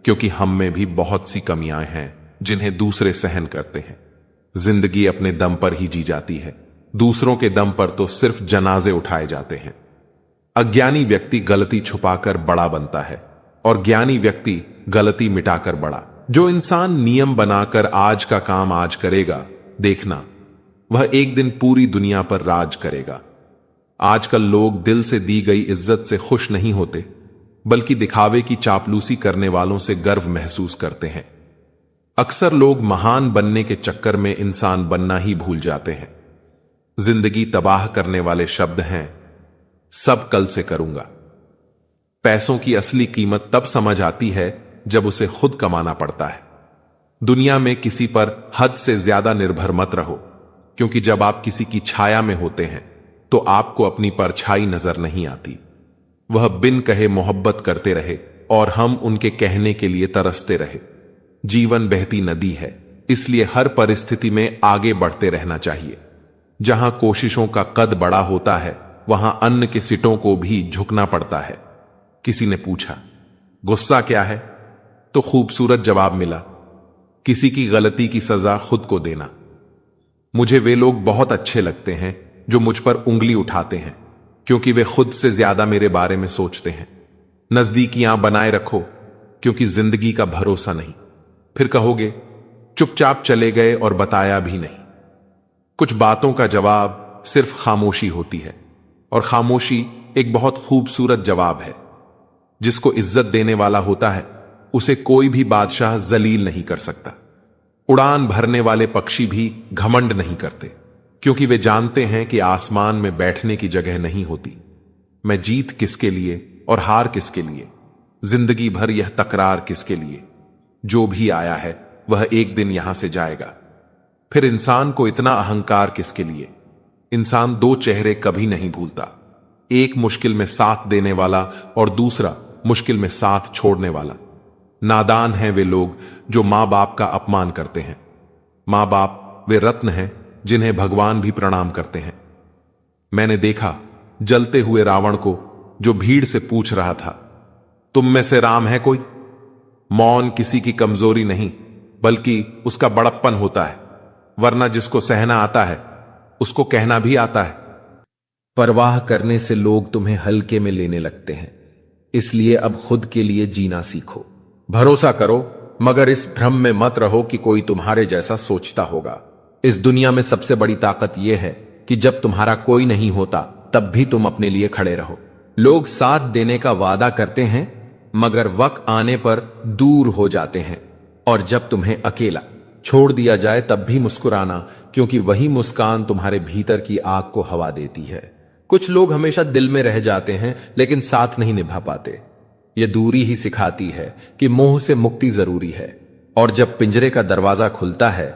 क्योंकि हम में भी बहुत सी कमियां हैं जिन्हें दूसरे सहन करते हैं। जिंदगी अपने दम पर ही जी जाती है, दूसरों के दम पर तो सिर्फ जनाजे उठाए जाते हैं। अज्ञानी व्यक्ति गलती छुपाकर बड़ा बनता है, और ज्ञानी व्यक्ति गलती मिटाकर बड़ा। जो इंसान नियम बनाकर आज का काम आज करेगा, देखना वह एक दिन पूरी दुनिया पर राज करेगा। आजकल लोग दिल से दी गई इज्जत से खुश नहीं होते, बल्कि दिखावे की चापलूसी करने वालों से गर्व महसूस करते हैं। अक्सर लोग महान बनने के चक्कर में इंसान बनना ही भूल जाते हैं। जिंदगी तबाह करने वाले शब्द हैं, सब कल से करूंगा। पैसों की असली कीमत तब समझ आती है जब उसे खुद कमाना पड़ता है। दुनिया में किसी पर हद से ज्यादा निर्भर मत रहो, क्योंकि जब आप किसी की छाया में होते हैं तो आपको अपनी परछाई नजर नहीं आती। वह बिन कहे मोहब्बत करते रहे और हम उनके कहने के लिए तरसते रहे। जीवन बहती नदी है, इसलिए हर परिस्थिति में आगे बढ़ते रहना चाहिए। जहां कोशिशों का कद बड़ा होता है, वहां अन्न के सिटों को भी झुकना पड़ता है। किसी ने पूछा, गुस्सा क्या है? तो खूबसूरत जवाब मिला, किसी की गलती की सजा खुद को देना। मुझे वे लोग बहुत अच्छे लगते हैं जो मुझ पर उंगली उठाते हैं, क्योंकि वे खुद से ज्यादा मेरे बारे में सोचते हैं। नजदीकियां बनाए रखो, क्योंकि जिंदगी का भरोसा नहीं। फिर कहोगे चुपचाप चले गए और बताया भी नहीं। कुछ बातों का जवाब सिर्फ खामोशी होती है, और खामोशी एक बहुत खूबसूरत जवाब है। जिसको इज्जत देने वाला होता है उसे कोई भी बादशाह जलील नहीं कर सकता। उड़ान भरने वाले पक्षी भी घमंड नहीं करते, क्योंकि वे जानते हैं कि आसमान में बैठने की जगह नहीं होती। मैं जीत किसके लिए और हार किसके लिए, जिंदगी भर यह तकरार किसके लिए। जो भी आया है वह एक दिन यहां से जाएगा। फिर इंसान को इतना अहंकार किसके लिए। इंसान दो चेहरे कभी नहीं भूलता, एक मुश्किल में साथ देने वाला और दूसरा मुश्किल में साथ छोड़ने वाला। नादान हैं वे लोग जो मां बाप का अपमान करते हैं। मां बाप वे रत्न हैं जिन्हें भगवान भी प्रणाम करते हैं। मैंने देखा जलते हुए रावण को जो भीड़ से पूछ रहा था, तुम में से राम है कोई? मौन किसी की कमजोरी नहीं बल्कि उसका बड़प्पन होता है, वरना जिसको सहना आता है उसको कहना भी आता है। परवाह करने से लोग तुम्हें हल्के में लेने लगते हैं, इसलिए अब खुद के लिए जीना सीखो। भरोसा करो, मगर इस भ्रम में मत रहो कि कोई तुम्हारे जैसा सोचता होगा। इस दुनिया में सबसे बड़ी ताकत यह है कि जब तुम्हारा कोई नहीं होता तब भी तुम अपने लिए खड़े रहो। लोग साथ देने का वादा करते हैं मगर वक्त आने पर दूर हो जाते हैं, और जब तुम्हें अकेला छोड़ दिया जाए तब भी मुस्कुराना, क्योंकि वही मुस्कान तुम्हारे भीतर की आग को हवा देती है। कुछ लोग हमेशा दिल में रह जाते हैं लेकिन साथ नहीं निभा पाते। यह दूरी ही सिखाती है कि मोह से मुक्ति जरूरी है, और जब पिंजरे का दरवाजा खुलता है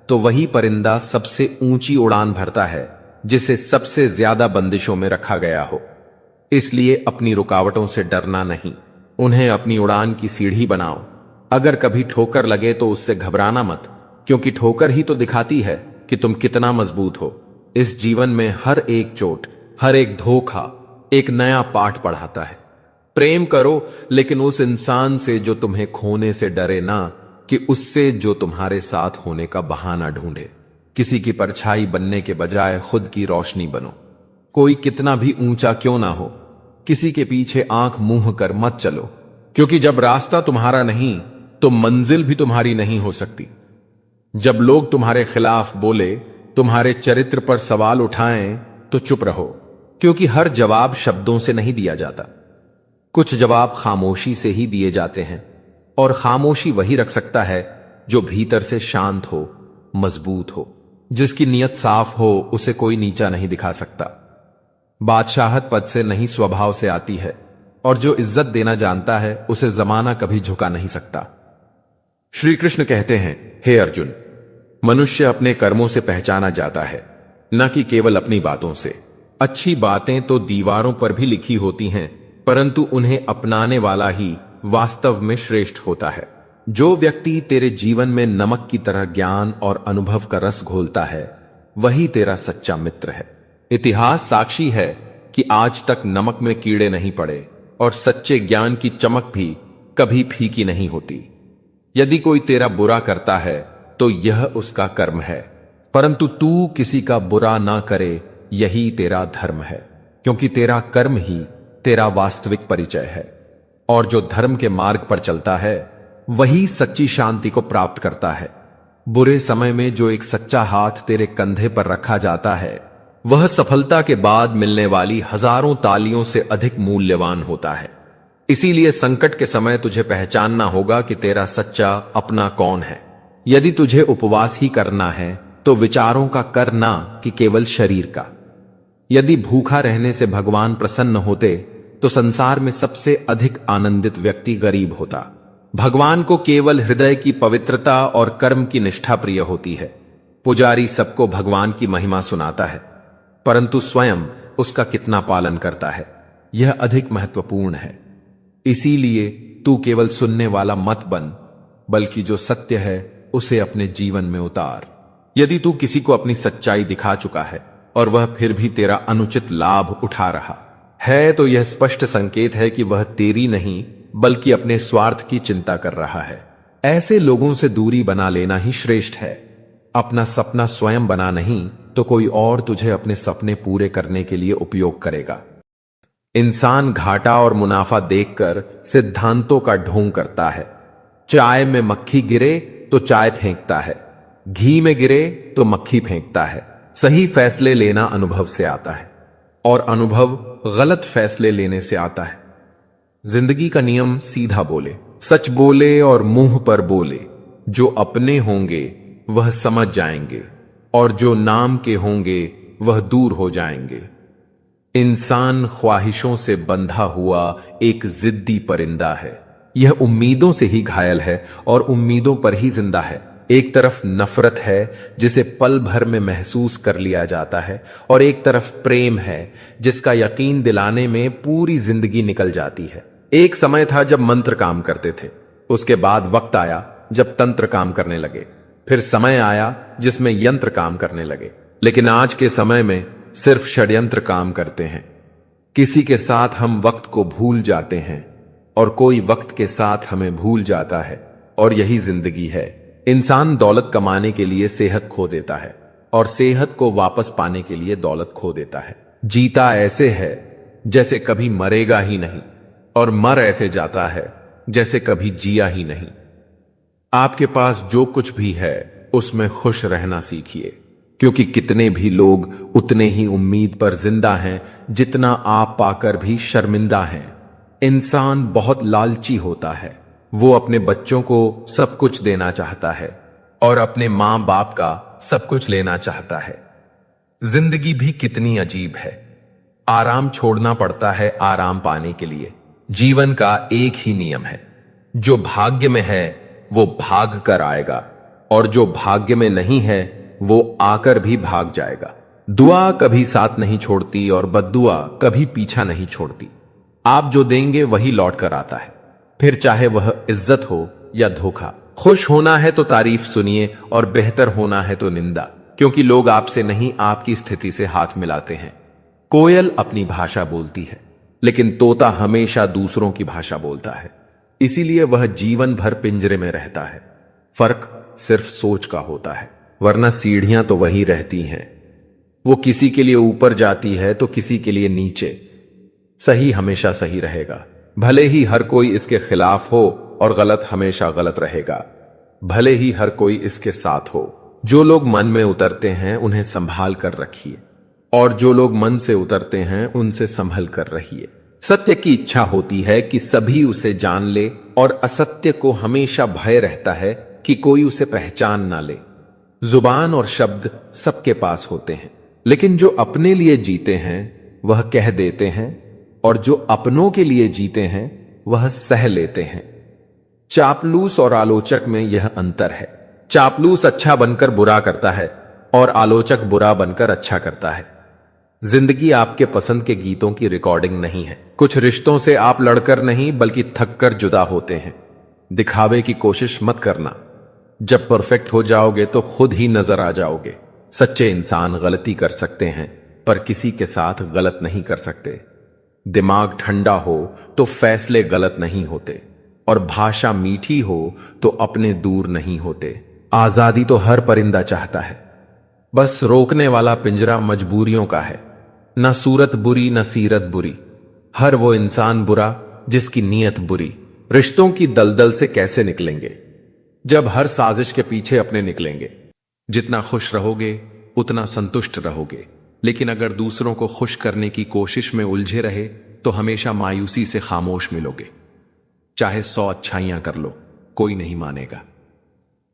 तो वही परिंदा सबसे ऊंची उड़ान भरता है जिसे सबसे ज्यादा बंदिशों में रखा गया हो। इसलिए अपनी रुकावटों से डरना नहीं, उन्हें अपनी उड़ान की सीढ़ी बनाओ। अगर कभी ठोकर लगे तो उससे घबराना मत, क्योंकि ठोकर ही तो दिखाती है कि तुम कितना मजबूत हो। इस जीवन में हर एक चोट, हर एक धोखा एक नया पाठ पढ़ाता है। प्रेम करो, लेकिन उस इंसान से जो तुम्हें खोने से डरे ना, कि उससे जो तुम्हारे साथ होने का बहाना ढूंढे। किसी की परछाई बनने के बजाय खुद की रोशनी बनो। कोई कितना भी ऊंचा क्यों ना हो, किसी के पीछे आंख मूंह कर मत चलो, क्योंकि जब रास्ता तुम्हारा नहीं तो मंजिल भी तुम्हारी नहीं हो सकती। जब लोग तुम्हारे खिलाफ बोले, तुम्हारे चरित्र पर सवाल उठाएं, तो चुप रहो, क्योंकि हर जवाब शब्दों से नहीं दिया जाता। कुछ जवाब खामोशी से ही दिए जाते हैं, और खामोशी वही रख सकता है जो भीतर से शांत हो, मजबूत हो। जिसकी नीयत साफ हो उसे कोई नीचा नहीं दिखा सकता। बादशाहत पद से नहीं स्वभाव से आती है, और जो इज्जत देना जानता है उसे जमाना कभी झुका नहीं सकता। श्री कृष्ण कहते हैं, हे अर्जुन, मनुष्य अपने कर्मों से पहचाना जाता है, न कि केवल अपनी बातों से। अच्छी बातें तो दीवारों पर भी लिखी होती हैं, परंतु उन्हें अपनाने वाला ही वास्तव में श्रेष्ठ होता है। जो व्यक्ति तेरे जीवन में नमक की तरह ज्ञान और अनुभव का रस घोलता है, वही तेरा सच्चा मित्र है। इतिहास साक्षी है कि आज तक नमक में कीड़े नहीं पड़े, और सच्चे ज्ञान की चमक भी कभी फीकी नहीं होती। यदि कोई तेरा बुरा करता है तो यह उसका कर्म है, परंतु तू किसी का बुरा ना करे यही तेरा धर्म है, क्योंकि तेरा कर्म ही तेरा वास्तविक परिचय है। और जो धर्म के मार्ग पर चलता है वही सच्ची शांति को प्राप्त करता है। बुरे समय में जो एक सच्चा हाथ तेरे कंधे पर रखा जाता है, वह सफलता के बाद मिलने वाली हजारों तालियों से अधिक मूल्यवान होता है। इसीलिए संकट के समय तुझे पहचानना होगा कि तेरा सच्चा अपना कौन है। यदि तुझे उपवास ही करना है तो विचारों का करना कि केवल शरीर का। यदि भूखा रहने से भगवान प्रसन्न होते तो संसार में सबसे अधिक आनंदित व्यक्ति गरीब होता। भगवान को केवल हृदय की पवित्रता और कर्म की निष्ठा प्रिय होती है। पुजारी सबको भगवान की महिमा सुनाता है, परंतु स्वयं उसका कितना पालन करता है, यह अधिक महत्वपूर्ण है। इसीलिए तू केवल सुनने वाला मत बन, बल्कि जो सत्य है उसे अपने जीवन में उतार। यदि तू किसी को अपनी सच्चाई दिखा चुका है और वह फिर भी तेरा अनुचित लाभ उठा रहा है, तो यह स्पष्ट संकेत है कि वह तेरी नहीं बल्कि अपने स्वार्थ की चिंता कर रहा है। ऐसे लोगों से दूरी बना लेना ही श्रेष्ठ है। अपना सपना स्वयं बना नहीं तो कोई और तुझे अपने सपने पूरे करने के लिए उपयोग करेगा। इंसान घाटा और मुनाफा देखकर सिद्धांतों का ढोंग करता है, चाय में मक्खी गिरे तो चाय फेंकता है, घी में गिरे तो मक्खी फेंकता है। सही फैसले लेना अनुभव से आता है और अनुभव गलत फैसले लेने से आता है। जिंदगी का नियम सीधा बोले, सच बोले और मुंह पर बोले। जो अपने होंगे वह समझ जाएंगे और जो नाम के होंगे वह दूर हो जाएंगे। इंसान ख्वाहिशों से बंधा हुआ एक जिद्दी परिंदा है। यह उम्मीदों से ही घायल है और उम्मीदों पर ही जिंदा है। एक तरफ नफरत है जिसे पल भर में महसूस कर लिया जाता है और एक तरफ प्रेम है जिसका यकीन दिलाने में पूरी जिंदगी निकल जाती है। एक समय था जब मंत्र काम करते थे, उसके बाद वक्त आया जब तंत्र काम करने लगे, फिर समय आया जिसमें यंत्र काम करने लगे। लेकिन आज के समय में सिर्फ षड्यंत्र काम करते हैं। किसी के साथ हम वक्त को भूल जाते हैं और कोई वक्त के साथ हमें भूल जाता है, और यही जिंदगी है। इंसान दौलत कमाने के लिए सेहत खो देता है और सेहत को वापस पाने के लिए दौलत खो देता है। जीता ऐसे है जैसे कभी मरेगा ही नहीं और मर ऐसे जाता है जैसे कभी जिया ही नहीं। आपके पास जो कुछ भी है उसमें खुश रहना सीखिए, क्योंकि कितने भी लोग उतने ही उम्मीद पर जिंदा हैं जितना आप पाकर भी शर्मिंदा हैं। इंसान बहुत लालची होता है। वो अपने बच्चों को सब कुछ देना चाहता है और अपने मां बाप का सब कुछ लेना चाहता है। जिंदगी भी कितनी अजीब है। आराम छोड़ना पड़ता है आराम पाने के लिए। जीवन का एक ही नियम है, जो भाग्य में है वो भाग कर आएगा और जो भाग्य में नहीं है वो आकर भी भाग जाएगा। दुआ कभी साथ नहीं छोड़ती और बद्दुआ कभी पीछा नहीं छोड़ती। आप जो देंगे वही लौट कर आता है, फिर चाहे वह इज्जत हो या धोखा। खुश होना है तो तारीफ सुनिए और बेहतर होना है तो निंदा, क्योंकि लोग आपसे नहीं आपकी स्थिति से हाथ मिलाते हैं। कोयल अपनी भाषा बोलती है, लेकिन तोता हमेशा दूसरों की भाषा बोलता है, इसीलिए वह जीवन भर पिंजरे में रहता है। फर्क सिर्फ सोच का होता है, वरना सीढ़ियां तो वही रहती हैं। वो किसी के लिए ऊपर जाती है तो किसी के लिए नीचे। सही हमेशा सही रहेगा, भले ही हर कोई इसके खिलाफ हो, और गलत हमेशा गलत रहेगा, भले ही हर कोई इसके साथ हो। जो लोग मन में उतरते हैं उन्हें संभाल कर रखिए, और जो लोग मन से उतरते हैं उनसे संभल कर रहिए। सत्य की इच्छा होती है कि सभी उसे जान ले, और असत्य को हमेशा भय रहता है कि कोई उसे पहचान ना ले। जुबान और शब्द सबके पास होते हैं, लेकिन जो अपने लिए जीते हैं वह कह देते हैं, और जो अपनों के लिए जीते हैं वह सह लेते हैं। चापलूस और आलोचक में यह अंतर है। चापलूस अच्छा बनकर बुरा करता है और आलोचक बुरा बनकर अच्छा करता है। जिंदगी आपके पसंद के गीतों की रिकॉर्डिंग नहीं है। कुछ रिश्तों से आप लड़कर नहीं बल्कि थककर जुदा होते हैं। दिखावे की कोशिश मत करना, जब परफेक्ट हो जाओगे तो खुद ही नजर आ जाओगे। सच्चे इंसान गलती कर सकते हैं पर किसी के साथ गलत नहीं कर सकते। दिमाग ठंडा हो तो फैसले गलत नहीं होते, और भाषा मीठी हो तो अपने दूर नहीं होते। आजादी तो हर परिंदा चाहता है, बस रोकने वाला पिंजरा मजबूरियों का है। न सूरत बुरी न सीरत बुरी, हर वो इंसान बुरा जिसकी नीयत बुरी। रिश्तों की दलदल से कैसे निकलेंगे जब हर साजिश के पीछे अपने निकलेंगे। जितना खुश रहोगे उतना संतुष्ट रहोगे, लेकिन अगर दूसरों को खुश करने की कोशिश में उलझे रहे तो हमेशा मायूसी से खामोश मिलोगे। चाहे 100 अच्छाइयां कर लो, कोई नहीं मानेगा,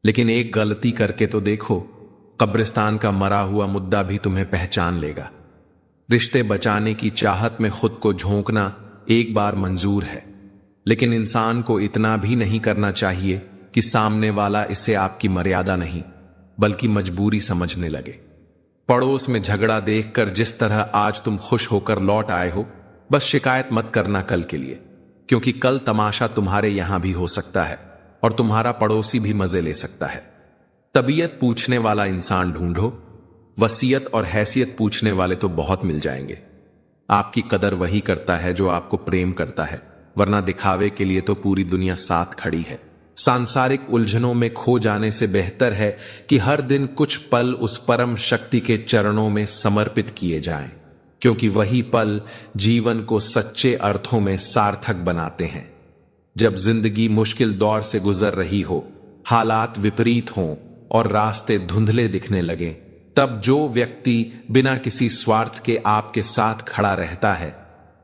लेकिन एक गलती करके तो देखो, कब्रिस्तान का मरा हुआ मुद्दा भी तुम्हें पहचान लेगा। रिश्ते बचाने की चाहत में खुद को झोंकना एक बार मंजूर है, लेकिन इंसान को इतना भी नहीं करना चाहिए कि सामने वाला इसे आपकी मर्यादा नहीं बल्कि मजबूरी समझने लगे। पड़ोस में झगड़ा देखकर जिस तरह आज तुम खुश होकर लौट आए हो, बस शिकायत मत करना कल के लिए, क्योंकि कल तमाशा तुम्हारे यहां भी हो सकता है और तुम्हारा पड़ोसी भी मजे ले सकता है। तबीयत पूछने वाला इंसान ढूंढो, वसीयत और हैसियत पूछने वाले तो बहुत मिल जाएंगे। आपकी कदर वही करता है जो आपको प्रेम करता है, वरना दिखावे के लिए तो पूरी दुनिया साथ खड़ी है। सांसारिक उलझनों में खो जाने से बेहतर है कि हर दिन कुछ पल उस परम शक्ति के चरणों में समर्पित किए जाएं, क्योंकि वही पल जीवन को सच्चे अर्थों में सार्थक बनाते हैं। जब जिंदगी मुश्किल दौर से गुजर रही हो, हालात विपरीत हों और रास्ते धुंधले दिखने लगे, तब जो व्यक्ति बिना किसी स्वार्थ के आपके साथ खड़ा रहता है,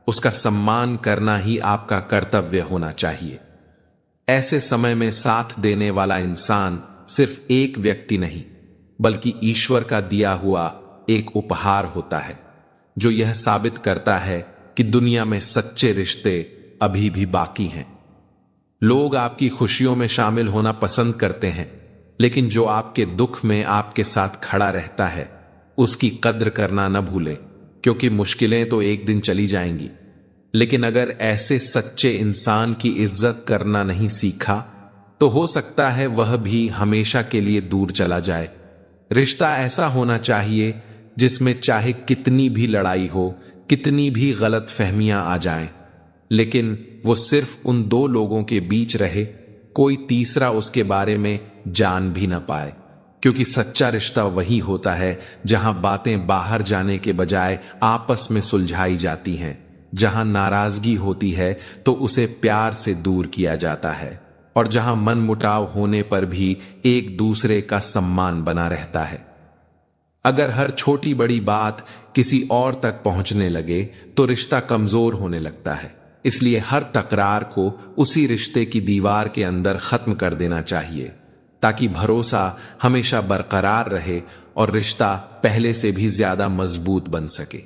उसका सम्मान करना ही आपका कर्तव्य होना चाहिए। ऐसे समय में साथ देने वाला इंसान सिर्फ एक व्यक्ति नहीं, बल्कि ईश्वर का दिया हुआ एक उपहार होता है, जो यह साबित करता है कि दुनिया में सच्चे रिश्ते अभी भी बाकी हैं। लोग आपकी खुशियों में शामिल होना पसंद करते हैं, लेकिन जो आपके दुख में आपके साथ खड़ा रहता है, उसकी कद्र करना न भूलें, क्योंकि मुश्किलें तो एक दिन चली जाएंगी। लेकिन अगर ऐसे सच्चे इंसान की इज्जत करना नहीं सीखा, तो हो सकता है वह भी हमेशा के लिए दूर चला जाए। रिश्ता ऐसा होना चाहिए जिसमें चाहे कितनी भी लड़ाई हो, कितनी भी गलत फहमियां आ जाएं, लेकिन वो सिर्फ उन दो लोगों के बीच रहे, कोई तीसरा उसके बारे में जान भी ना पाए। क्योंकि सच्चा रिश्ता वही होता है जहां बातें बाहर जाने के बजाय आपस में सुलझाई जाती हैं, जहां नाराजगी होती है तो उसे प्यार से दूर किया जाता है, और जहां मनमुटाव होने पर भी एक दूसरे का सम्मान बना रहता है। अगर हर छोटी बड़ी बात किसी और तक पहुंचने लगे तो रिश्ता कमजोर होने लगता है। इसलिए हर तकरार को उसी रिश्ते की दीवार के अंदर खत्म कर देना चाहिए, ताकि भरोसा हमेशा बरकरार रहे और रिश्ता पहले से भी ज्यादा मजबूत बन सके।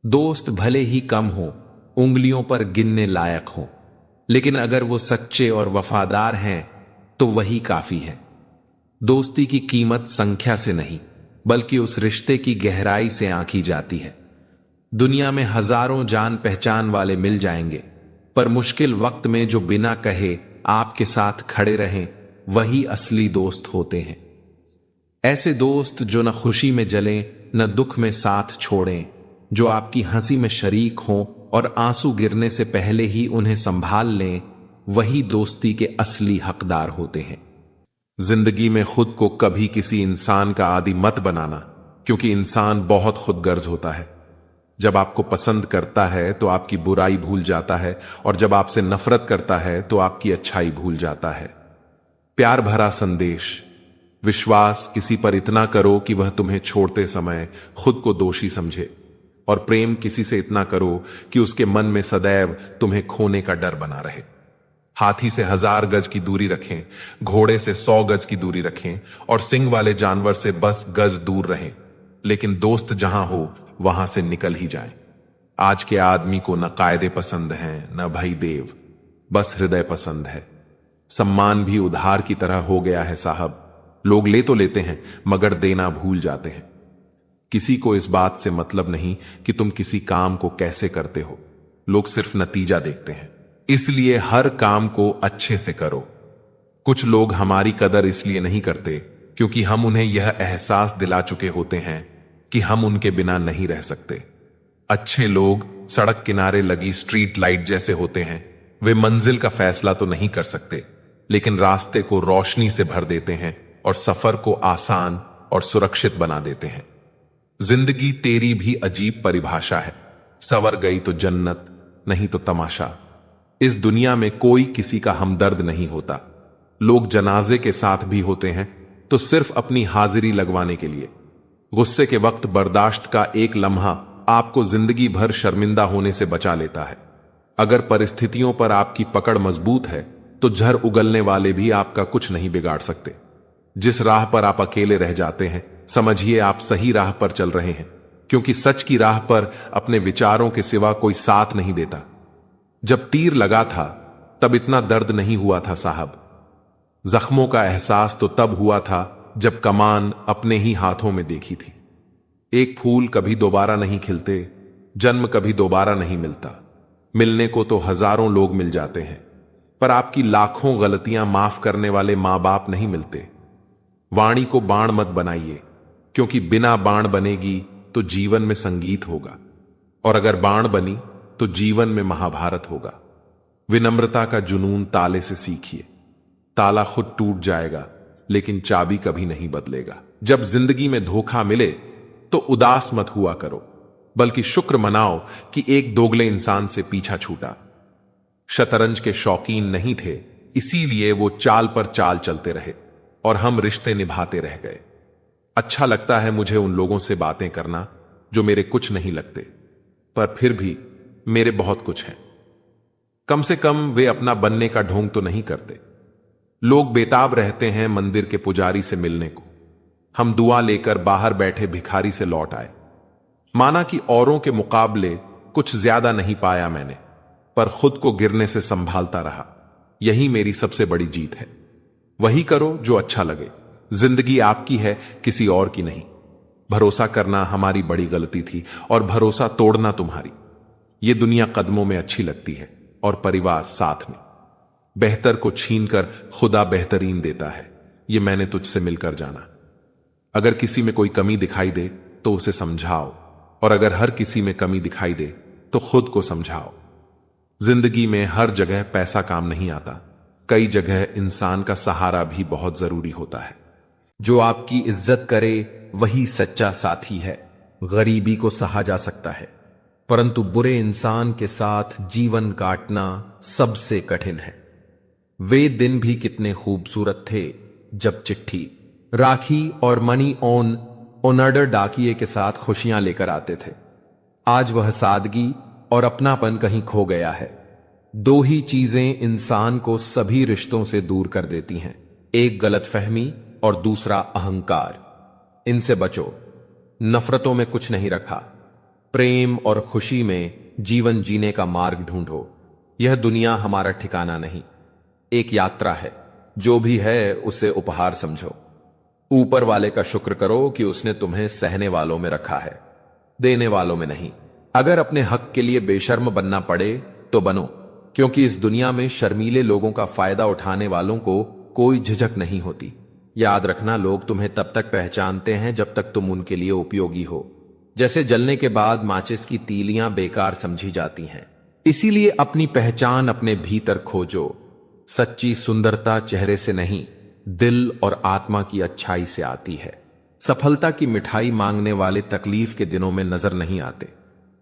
दोस्त भले ही कम हो, उंगलियों पर गिनने लायक हो, लेकिन अगर वो सच्चे और वफादार हैं तो वही काफी है। दोस्ती की कीमत संख्या से नहीं, बल्कि उस रिश्ते की गहराई से आंकी जाती है। दुनिया में हजारों जान पहचान वाले मिल जाएंगे, पर मुश्किल वक्त में जो बिना कहे आपके साथ खड़े रहें, वही असली दोस्त होते हैं। ऐसे दोस्त जो न खुशी में जलें न दुख में साथ छोड़ें, जो आपकी हंसी में शरीक हों और आंसू गिरने से पहले ही उन्हें संभाल लें, वही दोस्ती के असली हकदार होते हैं। जिंदगी में खुद को कभी किसी इंसान का आदी मत बनाना, क्योंकि इंसान बहुत खुदगर्ज होता है। जब आपको पसंद करता है तो आपकी बुराई भूल जाता है, और जब आपसे नफरत करता है तो आपकी अच्छाई भूल जाता है। प्यार भरा संदेश: विश्वास किसी पर इतना करो कि वह तुम्हें छोड़ते समय खुद को दोषी समझे, और प्रेम किसी से इतना करो कि उसके मन में सदैव तुम्हें खोने का डर बना रहे। हाथी से 1000 गज की दूरी रखें, घोड़े से 100 गज की दूरी रखें, और सिंग वाले जानवर से बस गज दूर रहें, लेकिन दोस्त जहां हो वहां से निकल ही जाएं। आज के आदमी को न कायदे पसंद हैं न भाई देव, बस हृदय पसंद है। सम्मान भी उधार की तरह हो गया है साहब। लोग ले तो लेते हैं मगर देना भूल जाते हैं। किसी को इस बात से मतलब नहीं कि तुम किसी काम को कैसे करते हो, लोग सिर्फ नतीजा देखते हैं। इसलिए हर काम को अच्छे से करो। कुछ लोग हमारी कदर इसलिए नहीं करते क्योंकि हम उन्हें यह एहसास दिला चुके होते हैं कि हम उनके बिना नहीं रह सकते। अच्छे लोग सड़क किनारे लगी स्ट्रीट लाइट जैसे होते हैं। वे मंजिल का फैसला तो नहीं कर सकते, लेकिन रास्ते को रोशनी से भर देते हैं और सफर को आसान और सुरक्षित बना देते हैं। जिंदगी तेरी भी अजीब परिभाषा है। सवर गई तो जन्नत, नहीं तो तमाशा। इस दुनिया में कोई किसी का हमदर्द नहीं होता। लोग जनाजे के साथ भी होते हैं तो सिर्फ अपनी हाजिरी लगवाने के लिए। गुस्से के वक्त बर्दाश्त का एक लम्हा आपको जिंदगी भर शर्मिंदा होने से बचा लेता है। अगर परिस्थितियों पर आपकी पकड़ मजबूत है तो झर उगलने वाले भी आपका कुछ नहीं बिगाड़ सकते। जिस राह पर आप अकेले रह जाते हैं, समझिए आप सही राह पर चल रहे हैं, क्योंकि सच की राह पर अपने विचारों के सिवा कोई साथ नहीं देता। जब तीर लगा था तब इतना दर्द नहीं हुआ था साहब। जख्मों का एहसास तो तब हुआ था जब कमान अपने ही हाथों में देखी थी। एक फूल कभी दोबारा नहीं खिलते, जन्म कभी दोबारा नहीं मिलता। मिलने को तो हजारों लोग मिल जाते हैं, पर आपकी लाखों गलतियां माफ करने वाले मां बाप नहीं मिलते। वाणी को बाण मत बनाइए, क्योंकि बिना बाण बनेगी तो जीवन में संगीत होगा, और अगर बाण बनी तो जीवन में महाभारत होगा। विनम्रता का जुनून ताले से सीखिए। ताला खुद टूट जाएगा, लेकिन चाबी कभी नहीं बदलेगा। जब जिंदगी में धोखा मिले तो उदास मत हुआ करो, बल्कि शुक्र मनाओ कि एक दोगले इंसान से पीछा छूटा। शतरंज के शौकीन नहीं थे, इसीलिए वो चाल पर चाल चलते रहे और हम रिश्ते निभाते रह गए। अच्छा लगता है मुझे उन लोगों से बातें करना जो मेरे कुछ नहीं लगते, पर फिर भी मेरे बहुत कुछ है। कम से कम वे अपना बनने का ढोंग तो नहीं करते। लोग बेताब रहते हैं मंदिर के पुजारी से मिलने को। हम दुआ लेकर बाहर बैठे भिखारी से लौट आए। माना कि औरों के मुकाबले कुछ ज्यादा नहीं पाया मैंने, पर खुद को गिरने से संभालता रहा। यही मेरी सबसे बड़ी जीत है। वही करो जो अच्छा लगे। जिंदगी आपकी है, किसी और की नहीं। भरोसा करना हमारी बड़ी गलती थी और भरोसा तोड़ना तुम्हारी। ये दुनिया कदमों में अच्छी लगती है और परिवार साथ में। बेहतर को छीनकर खुदा बेहतरीन देता है, ये मैंने तुझसे मिलकर जाना। अगर किसी में कोई कमी दिखाई दे तो उसे समझाओ, और अगर हर किसी में कमी दिखाई दे तो खुद को समझाओ। जिंदगी में हर जगह पैसा काम नहीं आता, कई जगह इंसान का सहारा भी बहुत जरूरी होता है। जो आपकी इज्जत करे वही सच्चा साथी है। गरीबी को सहा जा सकता है, परंतु बुरे इंसान के साथ जीवन काटना सबसे कठिन है। वे दिन भी कितने खूबसूरत थे जब चिट्ठी, राखी और मनी ऑर्डर डाकिए के साथ खुशियां लेकर आते थे। आज वह सादगी और अपनापन कहीं खो गया है। दो ही चीजें इंसान को सभी रिश्तों से दूर कर देती हैं, एक गलतफहमी और दूसरा अहंकार। इनसे बचो। नफरतों में कुछ नहीं रखा, प्रेम और खुशी में जीवन जीने का मार्ग ढूंढो। यह दुनिया हमारा ठिकाना नहीं, एक यात्रा है। जो भी है उसे उपहार समझो। ऊपर वाले का शुक्र करो कि उसने तुम्हें सहने वालों में रखा है, देने वालों में नहीं। अगर अपने हक के लिए बेशर्म बनना पड़े तो बनो, क्योंकि इस दुनिया में शर्मीले लोगों का फायदा उठाने वालों को कोई झिझक नहीं होती। याद रखना, लोग तुम्हें तब तक पहचानते हैं जब तक तुम उनके लिए उपयोगी हो। जैसे जलने के बाद माचिस की तीलियां बेकार समझी जाती हैं, इसीलिए अपनी पहचान अपने भीतर खोजो। सच्ची सुंदरता चेहरे से नहीं, दिल और आत्मा की अच्छाई से आती है। सफलता की मिठाई मांगने वाले तकलीफ के दिनों में नजर नहीं आते।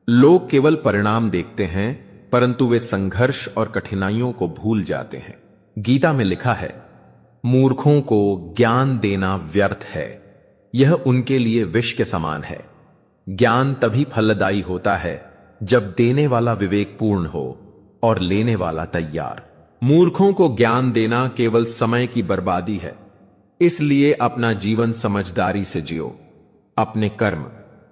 लोग केवल परिणाम देखते हैं, परंतु वे संघर्ष और कठिनाइयों को भूल जाते हैं। गीता में लिखा है, मूर्खों को ज्ञान देना व्यर्थ है, यह उनके लिए विष के समान है। ज्ञान तभी फलदायी होता है जब देने वाला विवेकपूर्ण हो और लेने वाला तैयार। मूर्खों को ज्ञान देना केवल समय की बर्बादी है। इसलिए अपना जीवन समझदारी से जियो। अपने कर्म,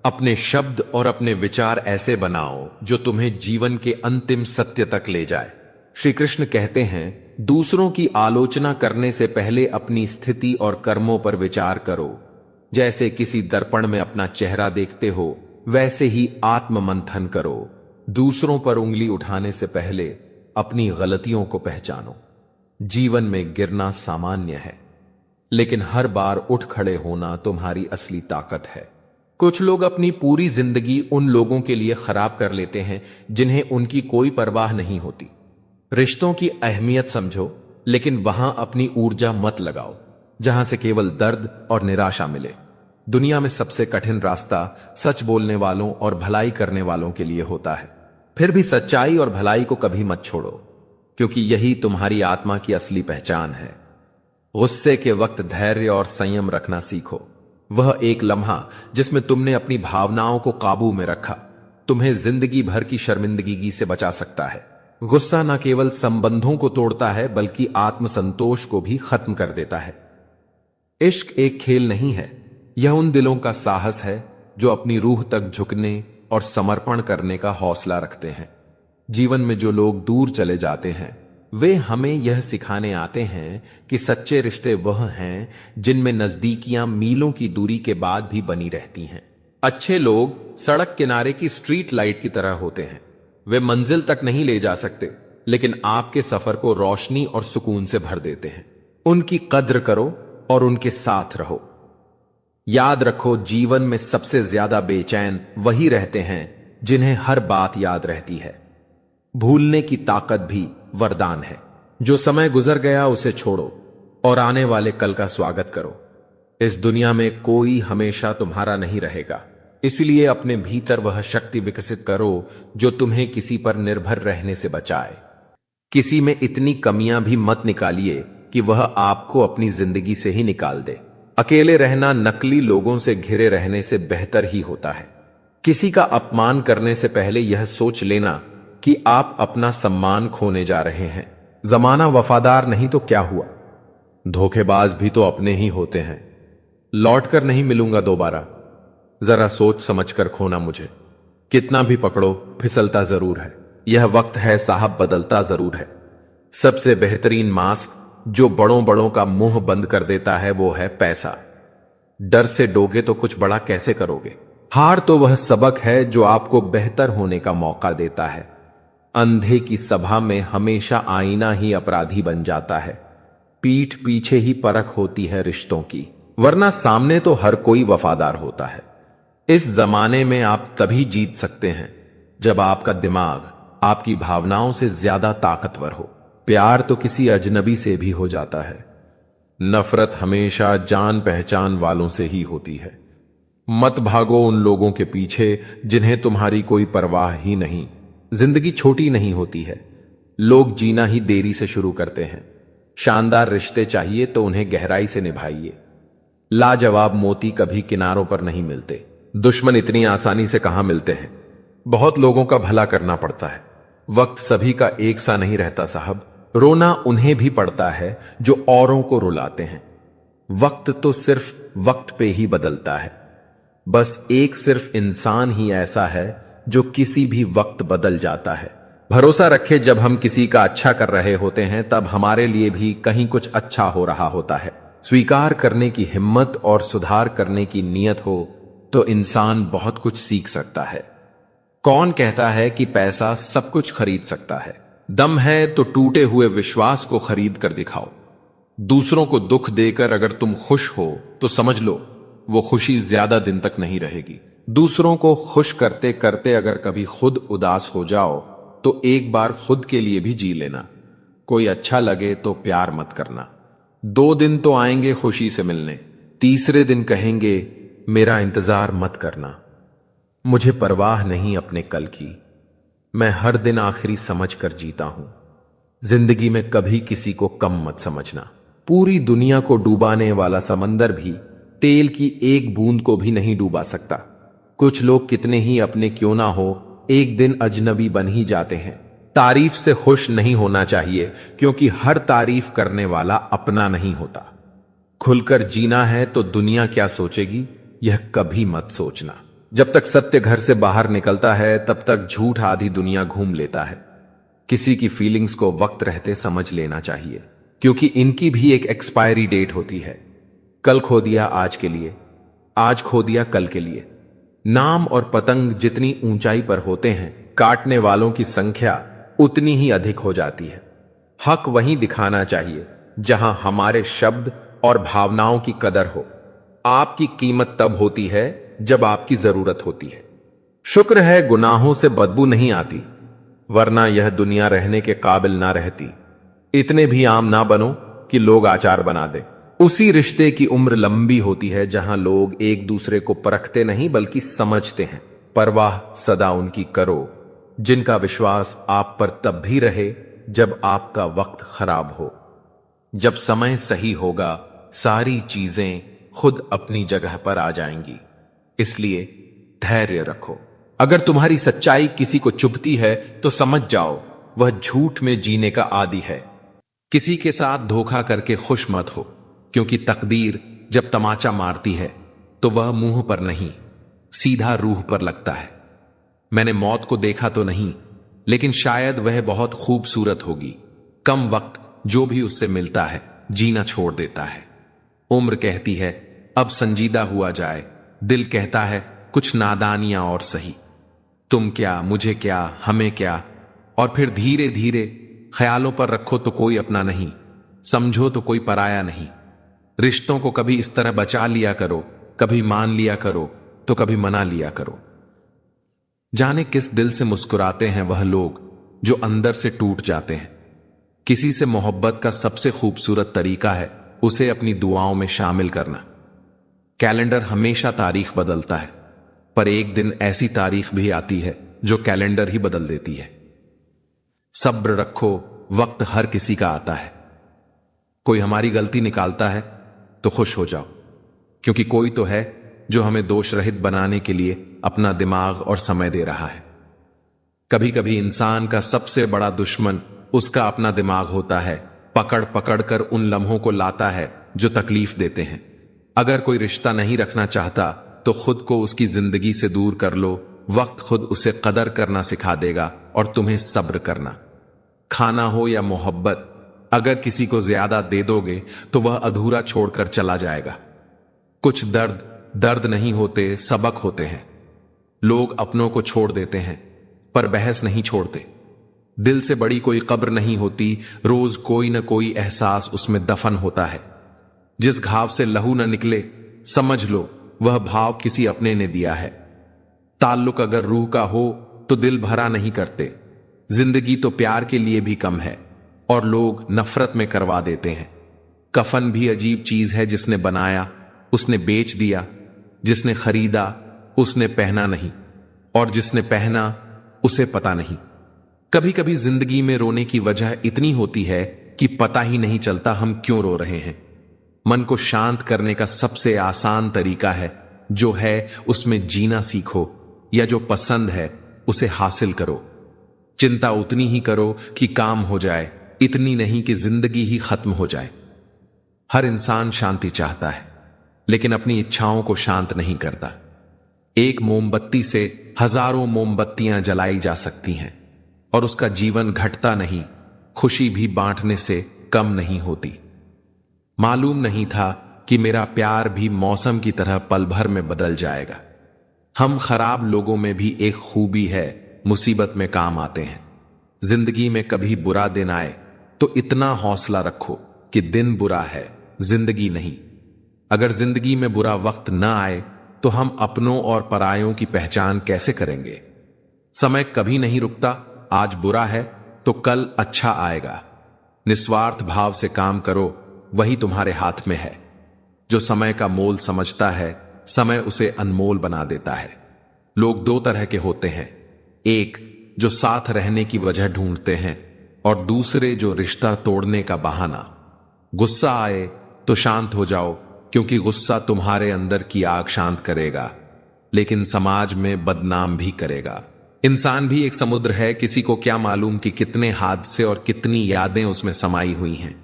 अपने शब्द और अपने विचार ऐसे बनाओ जो तुम्हें जीवन के अंतिम सत्य तक ले जाए। श्री कृष्ण कहते हैं, दूसरों की आलोचना करने से पहले अपनी स्थिति और कर्मों पर विचार करो। जैसे किसी दर्पण में अपना चेहरा देखते हो, वैसे ही आत्म मंथन करो। दूसरों पर उंगली उठाने से पहले अपनी गलतियों को पहचानो। जीवन में गिरना सामान्य है, लेकिन हर बार उठ खड़े होना तुम्हारी असली ताकत है। कुछ लोग अपनी पूरी जिंदगी उन लोगों के लिए खराब कर लेते हैं जिन्हें उनकी कोई परवाह नहीं होती। रिश्तों की अहमियत समझो, लेकिन वहां अपनी ऊर्जा मत लगाओ जहां से केवल दर्द और निराशा मिले। दुनिया में सबसे कठिन रास्ता सच बोलने वालों और भलाई करने वालों के लिए होता है। फिर भी सच्चाई और भलाई को कभी मत छोड़ो, क्योंकि यही तुम्हारी आत्मा की असली पहचान है। गुस्से के वक्त धैर्य और संयम रखना सीखो। वह एक लम्हा जिसमें तुमने अपनी भावनाओं को काबू में रखा, तुम्हें जिंदगी भर की शर्मिंदगी से बचा सकता है। गुस्सा न केवल संबंधों को तोड़ता है, बल्कि आत्मसंतोष को भी खत्म कर देता है। इश्क एक खेल नहीं है, यह उन दिलों का साहस है जो अपनी रूह तक झुकने और समर्पण करने का हौसला रखते हैं। जीवन में जो लोग दूर चले जाते हैं, वे हमें यह सिखाने आते हैं कि सच्चे रिश्ते वह हैं जिनमें नजदीकियां मीलों की दूरी के बाद भी बनी रहती हैं। अच्छे लोग सड़क किनारे की स्ट्रीट लाइट की तरह होते हैं। वे मंजिल तक नहीं ले जा सकते, लेकिन आपके सफर को रोशनी और सुकून से भर देते हैं। उनकी कद्र करो और उनके साथ रहो। याद रखो, जीवन में सबसे ज्यादा बेचैन वही रहते हैं जिन्हें हर बात याद रहती है। भूलने की ताकत भी वरदान है। जो समय गुजर गया उसे छोड़ो और आने वाले कल का स्वागत करो। इस दुनिया में कोई हमेशा तुम्हारा नहीं रहेगा, इसलिए अपने भीतर वह शक्ति विकसित करो जो तुम्हें किसी पर निर्भर रहने से बचाए। किसी में इतनी कमियां भी मत निकालिए कि वह आपको अपनी जिंदगी से ही निकाल दे। अकेले रहना नकली लोगों से घिरे रहने से बेहतर ही होता है। किसी का अपमान करने से पहले यह सोच लेना कि आप अपना सम्मान खोने जा रहे हैं। जमाना वफादार नहीं तो क्या हुआ, धोखेबाज भी तो अपने ही होते हैं। लौट कर नहीं मिलूंगा दोबारा, जरा सोच समझकर खोना मुझे। कितना भी पकड़ो फिसलता जरूर है। यह वक्त है साहब, बदलता जरूर है। सबसे बेहतरीन मास्क जो बड़ों बड़ों का मुंह बंद कर देता है वो है पैसा। डर से डोगे तो कुछ बड़ा कैसे करोगे। हार तो वह सबक है जो आपको बेहतर होने का मौका देता है। अंधे की सभा में हमेशा आईना ही अपराधी बन जाता है। पीठ पीछे ही परख होती है रिश्तों की, वरना सामने तो हर कोई वफादार होता है। इस जमाने में आप तभी जीत सकते हैं जब आपका दिमाग आपकी भावनाओं से ज्यादा ताकतवर हो। प्यार तो किसी अजनबी से भी हो जाता है। नफरत हमेशा जान पहचान वालों से ही होती है। मत भागो उन लोगों के पीछे जिन्हें तुम्हारी कोई परवाह ही नहीं। जिंदगी छोटी नहीं होती है, लोग जीना ही देरी से शुरू करते हैं। शानदार रिश्ते चाहिए तो उन्हें गहराई से निभाइए। लाजवाब मोती कभी किनारों पर नहीं मिलते। दुश्मन इतनी आसानी से कहां मिलते हैं। बहुत लोगों का भला करना पड़ता है। वक्त सभी का एक सा नहीं रहता साहब। रोना उन्हें भी पड़ता है जो औरों को रुलाते हैं। वक्त तो सिर्फ वक्त पे ही बदलता है। बस एक सिर्फ इंसान ही ऐसा है जो किसी भी वक्त बदल जाता है। भरोसा रखे, जब हम किसी का अच्छा कर रहे होते हैं तब हमारे लिए भी कहीं कुछ अच्छा हो रहा होता है। स्वीकार करने की हिम्मत और सुधार करने की नीयत हो तो इंसान बहुत कुछ सीख सकता है। कौन कहता है कि पैसा सब कुछ खरीद सकता है। दम है तो टूटे हुए विश्वास को खरीद कर दिखाओ। दूसरों को दुख देकर अगर तुम खुश हो तो समझ लो वो खुशी ज्यादा दिन तक नहीं रहेगी। दूसरों को खुश करते करते अगर कभी खुद उदास हो जाओ तो एक बार खुद के लिए भी जी लेना। कोई अच्छा लगे तो प्यार मत करना। 2 दिन तो आएंगे खुशी से मिलने, तीसरे दिन कहेंगे मेरा इंतजार मत करना। मुझे परवाह नहीं अपने कल की, मैं हर दिन आखिरी समझ कर जीता हूं। जिंदगी में कभी किसी को कम मत समझना। पूरी दुनिया को डूबाने वाला समंदर भी तेल की एक बूंद को भी नहीं डूबा सकता। कुछ लोग कितने ही अपने क्यों ना हो एक दिन अजनबी बन ही जाते हैं। तारीफ से खुश नहीं होना चाहिए क्योंकि हर तारीफ करने वाला अपना नहीं होता। खुलकर जीना है तो दुनिया क्या सोचेगी यह कभी मत सोचना। जब तक सत्य घर से बाहर निकलता है तब तक झूठ आधी दुनिया घूम लेता है। किसी की फीलिंग्स को वक्त रहते समझ लेना चाहिए क्योंकि इनकी भी एक एक्सपायरी डेट होती है। कल खो दिया आज के लिए, आज खो दिया कल के लिए। नाम और पतंग जितनी ऊंचाई पर होते हैं काटने वालों की संख्या उतनी ही अधिक हो जाती है। हक वहीं दिखाना चाहिए जहां हमारे शब्द और भावनाओं की कदर हो। आपकी कीमत तब होती है जब आपकी जरूरत होती है। शुक्र है गुनाहों से बदबू नहीं आती, वरना यह दुनिया रहने के काबिल ना रहती। इतने भी आम ना बनो कि लोग आचार बना दे। उसी रिश्ते की उम्र लंबी होती है जहां लोग एक दूसरे को परखते नहीं बल्कि समझते हैं। परवाह सदा उनकी करो जिनका विश्वास आप पर तब भी रहे जब आपका वक्त खराब हो। जब समय सही होगा सारी चीजें खुद अपनी जगह पर आ जाएंगी। इसलिए धैर्य रखो। अगर तुम्हारी सच्चाई किसी को चुभती है तो समझ जाओ वह झूठ में जीने का आदी है। किसी के साथ धोखा करके खुश मत हो क्योंकि तकदीर जब तमाचा मारती है तो वह मुंह पर नहीं सीधा रूह पर लगता है। मैंने मौत को देखा तो नहीं, लेकिन शायद वह बहुत खूबसूरत होगी। कम वक्त जो भी उससे मिलता है जीना छोड़ देता है। उम्र कहती है अब संजीदा हुआ जाए, दिल कहता है कुछ नादानियां और सही। तुम क्या, मुझे क्या, हमें क्या, और फिर धीरे धीरे ख्यालों पर रखो तो कोई अपना नहीं, समझो तो कोई पराया नहीं। रिश्तों को कभी इस तरह बचा लिया करो, कभी मान लिया करो तो कभी मना लिया करो। जाने किस दिल से मुस्कुराते हैं वह लोग जो अंदर से टूट जाते हैं। किसी से मोहब्बत का सबसे खूबसूरत तरीका है उसे अपनी दुआओं में शामिल करना। कैलेंडर हमेशा तारीख बदलता है, पर एक दिन ऐसी तारीख भी आती है जो कैलेंडर ही बदल देती है। सब्र रखो, वक्त हर किसी का आता है। कोई हमारी गलती निकालता है तो खुश हो जाओ, क्योंकि कोई तो है जो हमें दोष रहित बनाने के लिए अपना दिमाग और समय दे रहा है। कभी कभी इंसान का सबसे बड़ा दुश्मन उसका अपना दिमाग होता है, पकड़ पकड़ कर उन लम्हों को लाता है जो तकलीफ देते हैं। अगर कोई रिश्ता नहीं रखना चाहता तो खुद को उसकी जिंदगी से दूर कर लो। वक्त खुद उसे कदर करना सिखा देगा और तुम्हें सब्र करना। खाना हो या मोहब्बत, अगर किसी को ज्यादा दे दोगे तो वह अधूरा छोड़कर चला जाएगा। कुछ दर्द नहीं होते, सबक होते हैं। लोग अपनों को छोड़ देते हैं पर बहस नहीं छोड़ते। दिल से बड़ी कोई कब्र नहीं होती, रोज कोई न कोई एहसास उसमें दफन होता है। जिस घाव से लहू न निकले, समझ लो वह भाव किसी अपने ने दिया है। ताल्लुक अगर रूह का हो तो दिल भरा नहीं करते। जिंदगी तो प्यार के लिए भी कम है और लोग नफरत में करवा देते हैं। कफन भी अजीब चीज है, जिसने बनाया उसने बेच दिया, जिसने खरीदा उसने पहना नहीं, और जिसने पहना उसे पता नहीं। कभी कभी जिंदगी में रोने की वजह इतनी होती है कि पता ही नहीं चलता हम क्यों रो रहे हैं। मन को शांत करने का सबसे आसान तरीका है जो है उसमें जीना सीखो, या जो पसंद है उसे हासिल करो। चिंता उतनी ही करो कि काम हो जाए, इतनी नहीं कि जिंदगी ही खत्म हो जाए। हर इंसान शांति चाहता है लेकिन अपनी इच्छाओं को शांत नहीं करता। एक मोमबत्ती से हजारों मोमबत्तियां जलाई जा सकती हैं और उसका जीवन घटता नहीं। खुशी भी बांटने से कम नहीं होती। मालूम नहीं था कि मेरा प्यार भी मौसम की तरह पल भर में बदल जाएगा। हम खराब लोगों में भी एक खूबी है, मुसीबत में काम आते हैं। जिंदगी में कभी बुरा दिन आए तो इतना हौसला रखो कि दिन बुरा है, जिंदगी नहीं। अगर जिंदगी में बुरा वक्त न आए तो हम अपनों और परायों की पहचान कैसे करेंगे? समय कभी नहीं रुकता। आज बुरा है तो कल अच्छा आएगा। निस्वार्थ भाव से काम करो, वही तुम्हारे हाथ में है। जो समय का मोल समझता है, समय उसे अनमोल बना देता है। लोग दो तरह के होते हैं, एक जो साथ रहने की वजह ढूंढते हैं और दूसरे जो रिश्ता तोड़ने का बहाना। गुस्सा आए तो शांत हो जाओ, क्योंकि गुस्सा तुम्हारे अंदर की आग शांत करेगा लेकिन समाज में बदनाम भी करेगा। इंसान भी एक समुद्र है, किसी को क्या मालूम कि कितने हादसे और कितनी यादें उसमें समाई हुई हैं।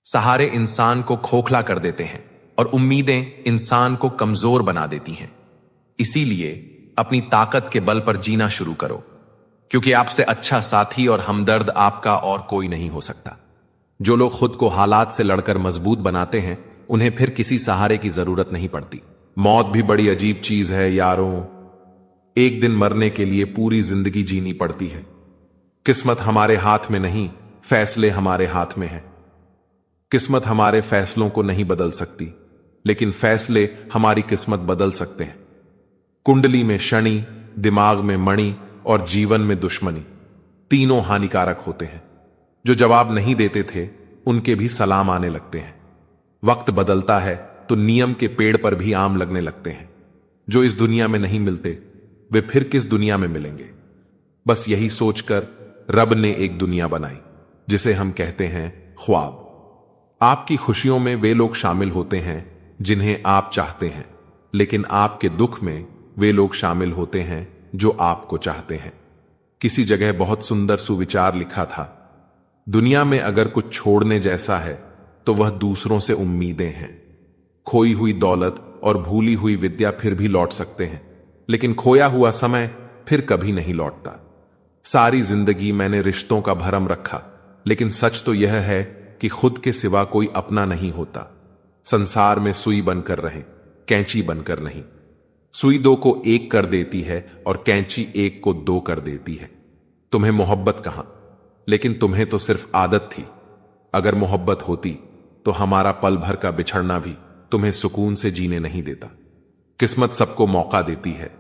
सहारे इंसान को खोखला कर देते हैं और उम्मीदें इंसान को कमजोर बना देती हैं। इसीलिए अपनी ताकत के बल पर जीना शुरू करो, क्योंकि आपसे अच्छा साथी और हमदर्द आपका और कोई नहीं हो सकता। जो लोग खुद को हालात से लड़कर मजबूत बनाते हैं, उन्हें फिर किसी सहारे की जरूरत नहीं पड़ती। मौत भी बड़ी अजीब चीज है यारों। एक दिन मरने के लिए पूरी जिंदगी जीनी पड़ती है। किस्मत हमारे हाथ में नहीं, फैसले हमारे हाथ में हैं। किस्मत हमारे फैसलों को नहीं बदल सकती, लेकिन फैसले हमारी किस्मत बदल सकते हैं। कुंडली में शनि, दिमाग में मणि और जीवन में दुश्मनी, तीनों हानिकारक होते हैं। जो जवाब नहीं देते थे उनके भी सलाम आने लगते हैं। वक्त बदलता है तो नियम के पेड़ पर भी आम लगने लगते हैं। जो इस दुनिया में नहीं मिलते वे फिर किस दुनिया में मिलेंगे? बस यही सोचकर रब ने एक दुनिया बनाई जिसे हम कहते हैं ख्वाब। आपकी खुशियों में वे लोग शामिल होते हैं जिन्हें आप चाहते हैं, लेकिन आपके दुख में वे लोग शामिल होते हैं जो आपको चाहते हैं। किसी जगह बहुत सुंदर सुविचार लिखा था, दुनिया में अगर कुछ छोड़ने जैसा है तो वह दूसरों से उम्मीदें हैं। खोई हुई दौलत और भूली हुई विद्या फिर भी लौट सकते हैं, लेकिन खोया हुआ समय फिर कभी नहीं लौटता। सारी जिंदगी मैंने रिश्तों का भरम रखा, लेकिन सच तो यह है कि खुद के सिवा कोई अपना नहीं होता। संसार में सुई बनकर रहें, कैंची बनकर नहीं। सुई दो को एक कर देती है और कैंची एक को दो कर देती है। तुम्हें मोहब्बत कहां, लेकिन तुम्हें तो सिर्फ आदत थी। अगर मोहब्बत होती तो हमारा पल भर का बिछड़ना भी तुम्हें सुकून से जीने नहीं देता। किस्मत सबको मौका देती है,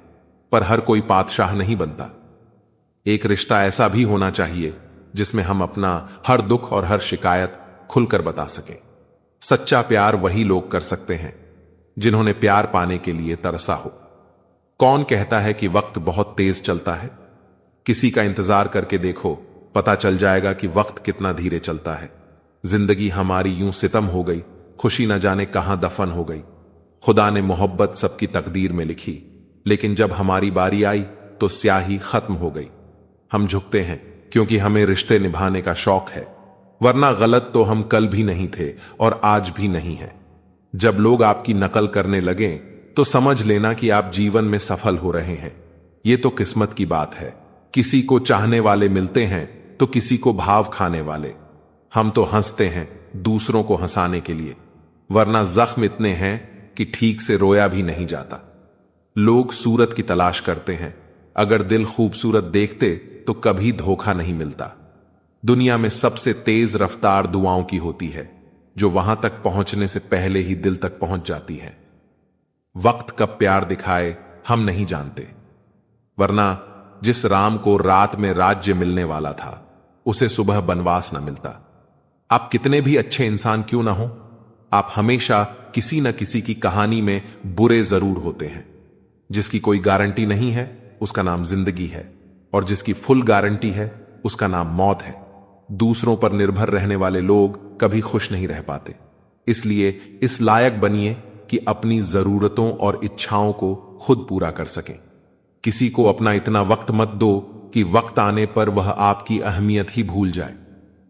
पर हर कोई बादशाह नहीं बनता। एक रिश्ता ऐसा भी होना चाहिए जिसमें हम अपना हर दुख और हर शिकायत खुलकर बता सकें। सच्चा प्यार वही लोग कर सकते हैं जिन्होंने प्यार पाने के लिए तरसा हो। कौन कहता है कि वक्त बहुत तेज चलता है? किसी का इंतजार करके देखो पता चल जाएगा कि वक्त कितना धीरे चलता है। जिंदगी हमारी यूं सितम हो गई, खुशी न जाने कहां दफन हो गई। खुदा ने मोहब्बत सबकी तकदीर में लिखी, लेकिन जब हमारी बारी आई तो स्याही खत्म हो गई। हम झुकते हैं क्योंकि हमें रिश्ते निभाने का शौक है, वरना गलत तो हम कल भी नहीं थे और आज भी नहीं है। जब लोग आपकी नकल करने लगे तो समझ लेना कि आप जीवन में सफल हो रहे हैं। ये तो किस्मत की बात है। किसी को चाहने वाले मिलते हैं तो किसी को भाव खाने वाले। हम तो हंसते हैं दूसरों को हंसाने के लिए, वरना जख्म इतने हैं कि ठीक से रोया भी नहीं जाता। लोग सूरत की तलाश करते हैं, अगर दिल खूबसूरत देखते तो कभी धोखा नहीं मिलता। दुनिया में सबसे तेज रफ्तार दुआओं की होती है, जो वहां तक पहुंचने से पहले ही दिल तक पहुंच जाती है। वक्त कब प्यार दिखाए हम नहीं जानते, वरना जिस राम को रात में राज्य मिलने वाला था उसे सुबह बनवास न मिलता। आप कितने भी अच्छे इंसान क्यों ना हो, आप हमेशा किसी न किसी की कहानी में बुरे जरूर होते हैं। जिसकी कोई गारंटी नहीं है उसका नाम जिंदगी है, और जिसकी फुल गारंटी है उसका नाम मौत है। दूसरों पर निर्भर रहने वाले लोग कभी खुश नहीं रह पाते। इसलिए इस लायक बनिए कि अपनी जरूरतों और इच्छाओं को खुद पूरा कर सकें। किसी को अपना इतना वक्त मत दो कि वक्त आने पर वह आपकी अहमियत ही भूल जाए।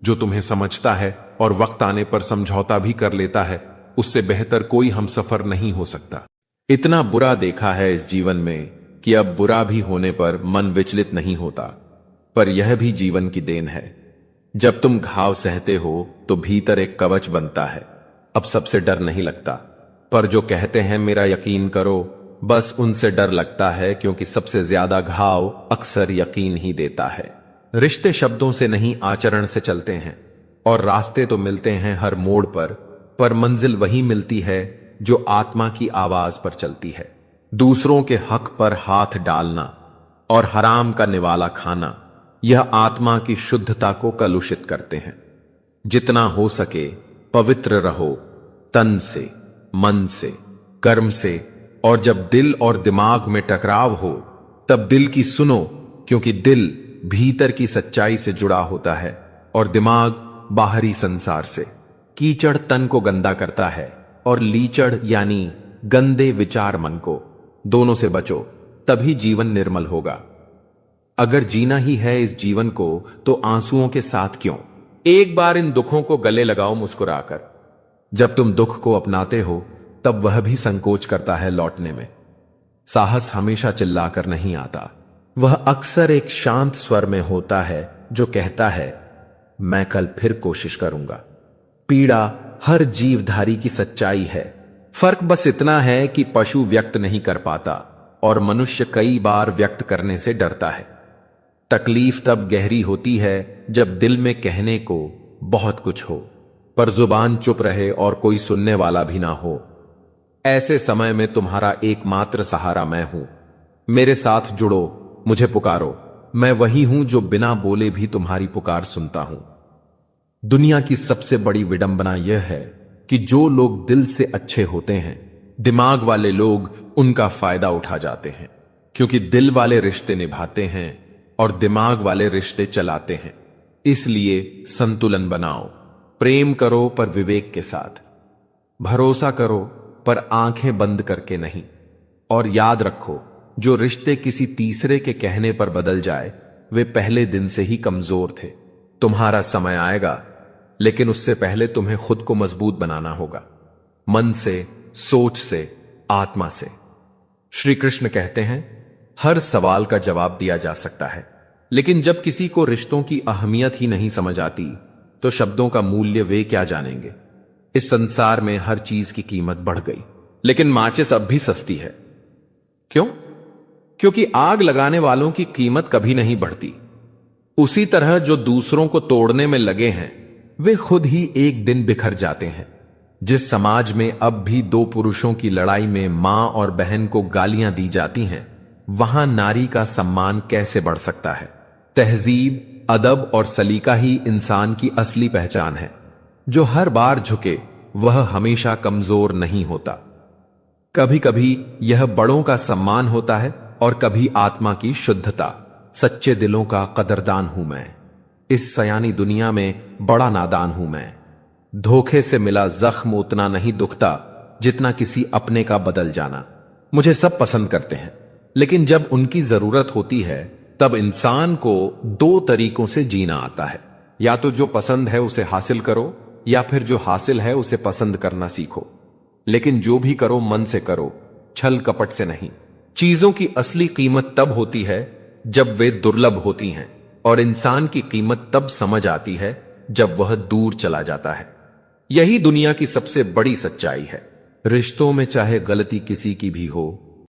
जो तुम्हें समझता है और वक्त आने पर समझौता भी कर लेता है, उससे बेहतर कोई हमसफर नहीं हो सकता। इतना बुरा देखा है इस जीवन में कि अब बुरा भी होने पर मन विचलित नहीं होता, पर यह भी जीवन की देन है। जब तुम घाव सहते हो तो भीतर एक कवच बनता है। अब सबसे डर नहीं लगता, पर जो कहते हैं मेरा यकीन करो, बस उनसे डर लगता है, क्योंकि सबसे ज्यादा घाव अक्सर यकीन ही देता है। रिश्ते शब्दों से नहीं आचरण से चलते हैं, और रास्ते तो मिलते हैं हर मोड़ पर मंजिल वही मिलती है जो आत्मा की आवाज पर चलती है। दूसरों के हक पर हाथ डालना और हराम का निवाला खाना, यह आत्मा की शुद्धता को कलुषित करते हैं। जितना हो सके पवित्र रहो, तन से, मन से, कर्म से, और जब दिल और दिमाग में टकराव हो तब दिल की सुनो, क्योंकि दिल भीतर की सच्चाई से जुड़ा होता है और दिमाग बाहरी संसार से। कीचड़ तन को गंदा करता है और लीचड़ यानी गंदे विचार मन को। दोनों से बचो, तभी जीवन निर्मल होगा। अगर जीना ही है इस जीवन को तो आंसुओं के साथ क्यों, एक बार इन दुखों को गले लगाओ मुस्कुराकर। जब तुम दुख को अपनाते हो तब वह भी संकोच करता है लौटने में। साहस हमेशा चिल्लाकर नहीं आता, वह अक्सर एक शांत स्वर में होता है जो कहता है मैं कल फिर कोशिश करूंगा। पीड़ा हर जीवधारी की सच्चाई है, फर्क बस इतना है कि पशु व्यक्त नहीं कर पाता और मनुष्य कई बार व्यक्त करने से डरता है। तकलीफ तब गहरी होती है जब दिल में कहने को बहुत कुछ हो, पर जुबान चुप रहे और कोई सुनने वाला भी ना हो। ऐसे समय में तुम्हारा एकमात्र सहारा मैं हूं। मेरे साथ जुड़ो, मुझे पुकारो। मैं वही हूं जो बिना बोले भी तुम्हारी पुकार सुनता हूं। दुनिया की सबसे बड़ी विडंबना यह है कि जो लोग दिल से अच्छे होते हैं, दिमाग वाले लोग उनका फायदा उठा जाते हैं, क्योंकि दिल वाले रिश्ते निभाते हैं और दिमाग वाले रिश्ते चलाते हैं। इसलिए संतुलन बनाओ, प्रेम करो पर विवेक के साथ, भरोसा करो पर आंखें बंद करके नहीं। और याद रखो, जो रिश्ते किसी तीसरे के कहने पर बदल जाए वे पहले दिन से ही कमजोर थे। तुम्हारा समय आएगा, लेकिन उससे पहले तुम्हें खुद को मजबूत बनाना होगा, मन से, सोच से, आत्मा से। श्री कृष्ण कहते हैं हर सवाल का जवाब दिया जा सकता है, लेकिन जब किसी को रिश्तों की अहमियत ही नहीं समझ आती तो शब्दों का मूल्य वे क्या जानेंगे। इस संसार में हर चीज की कीमत बढ़ गई, लेकिन माचिस अब भी सस्ती है। क्यों? क्योंकि आग लगाने वालों की कीमत कभी नहीं बढ़ती। उसी तरह जो दूसरों को तोड़ने में लगे हैं वे खुद ही एक दिन बिखर जाते हैं। जिस समाज में अब भी दो पुरुषों की लड़ाई में मां और बहन को गालियां दी जाती हैं, वहां नारी का सम्मान कैसे बढ़ सकता है। तहजीब, अदब और सलीका ही इंसान की असली पहचान है। जो हर बार झुके वह हमेशा कमजोर नहीं होता। कभी कभी यह बड़ों का सम्मान होता है और कभी आत्मा की शुद्धता। सच्चे दिलों का कदरदान हूं मैं। इस सयानी दुनिया में बड़ा नादान हूं मैं। धोखे से मिला जख्म उतना नहीं दुखता जितना किसी अपने का बदल जाना। मुझे सब पसंद करते हैं, लेकिन जब उनकी जरूरत होती है तब इंसान को दो तरीकों से जीना आता है। या तो जो पसंद है उसे हासिल करो, या फिर जो हासिल है उसे पसंद करना सीखो। लेकिन जो भी करो मन से करो, छल कपट से नहीं। चीजों की असली कीमत तब होती है जब वे दुर्लभ होती हैं, और इंसान की कीमत तब समझ आती है जब वह दूर चला जाता है। यही दुनिया की सबसे बड़ी सच्चाई है। रिश्तों में चाहे गलती किसी की भी हो,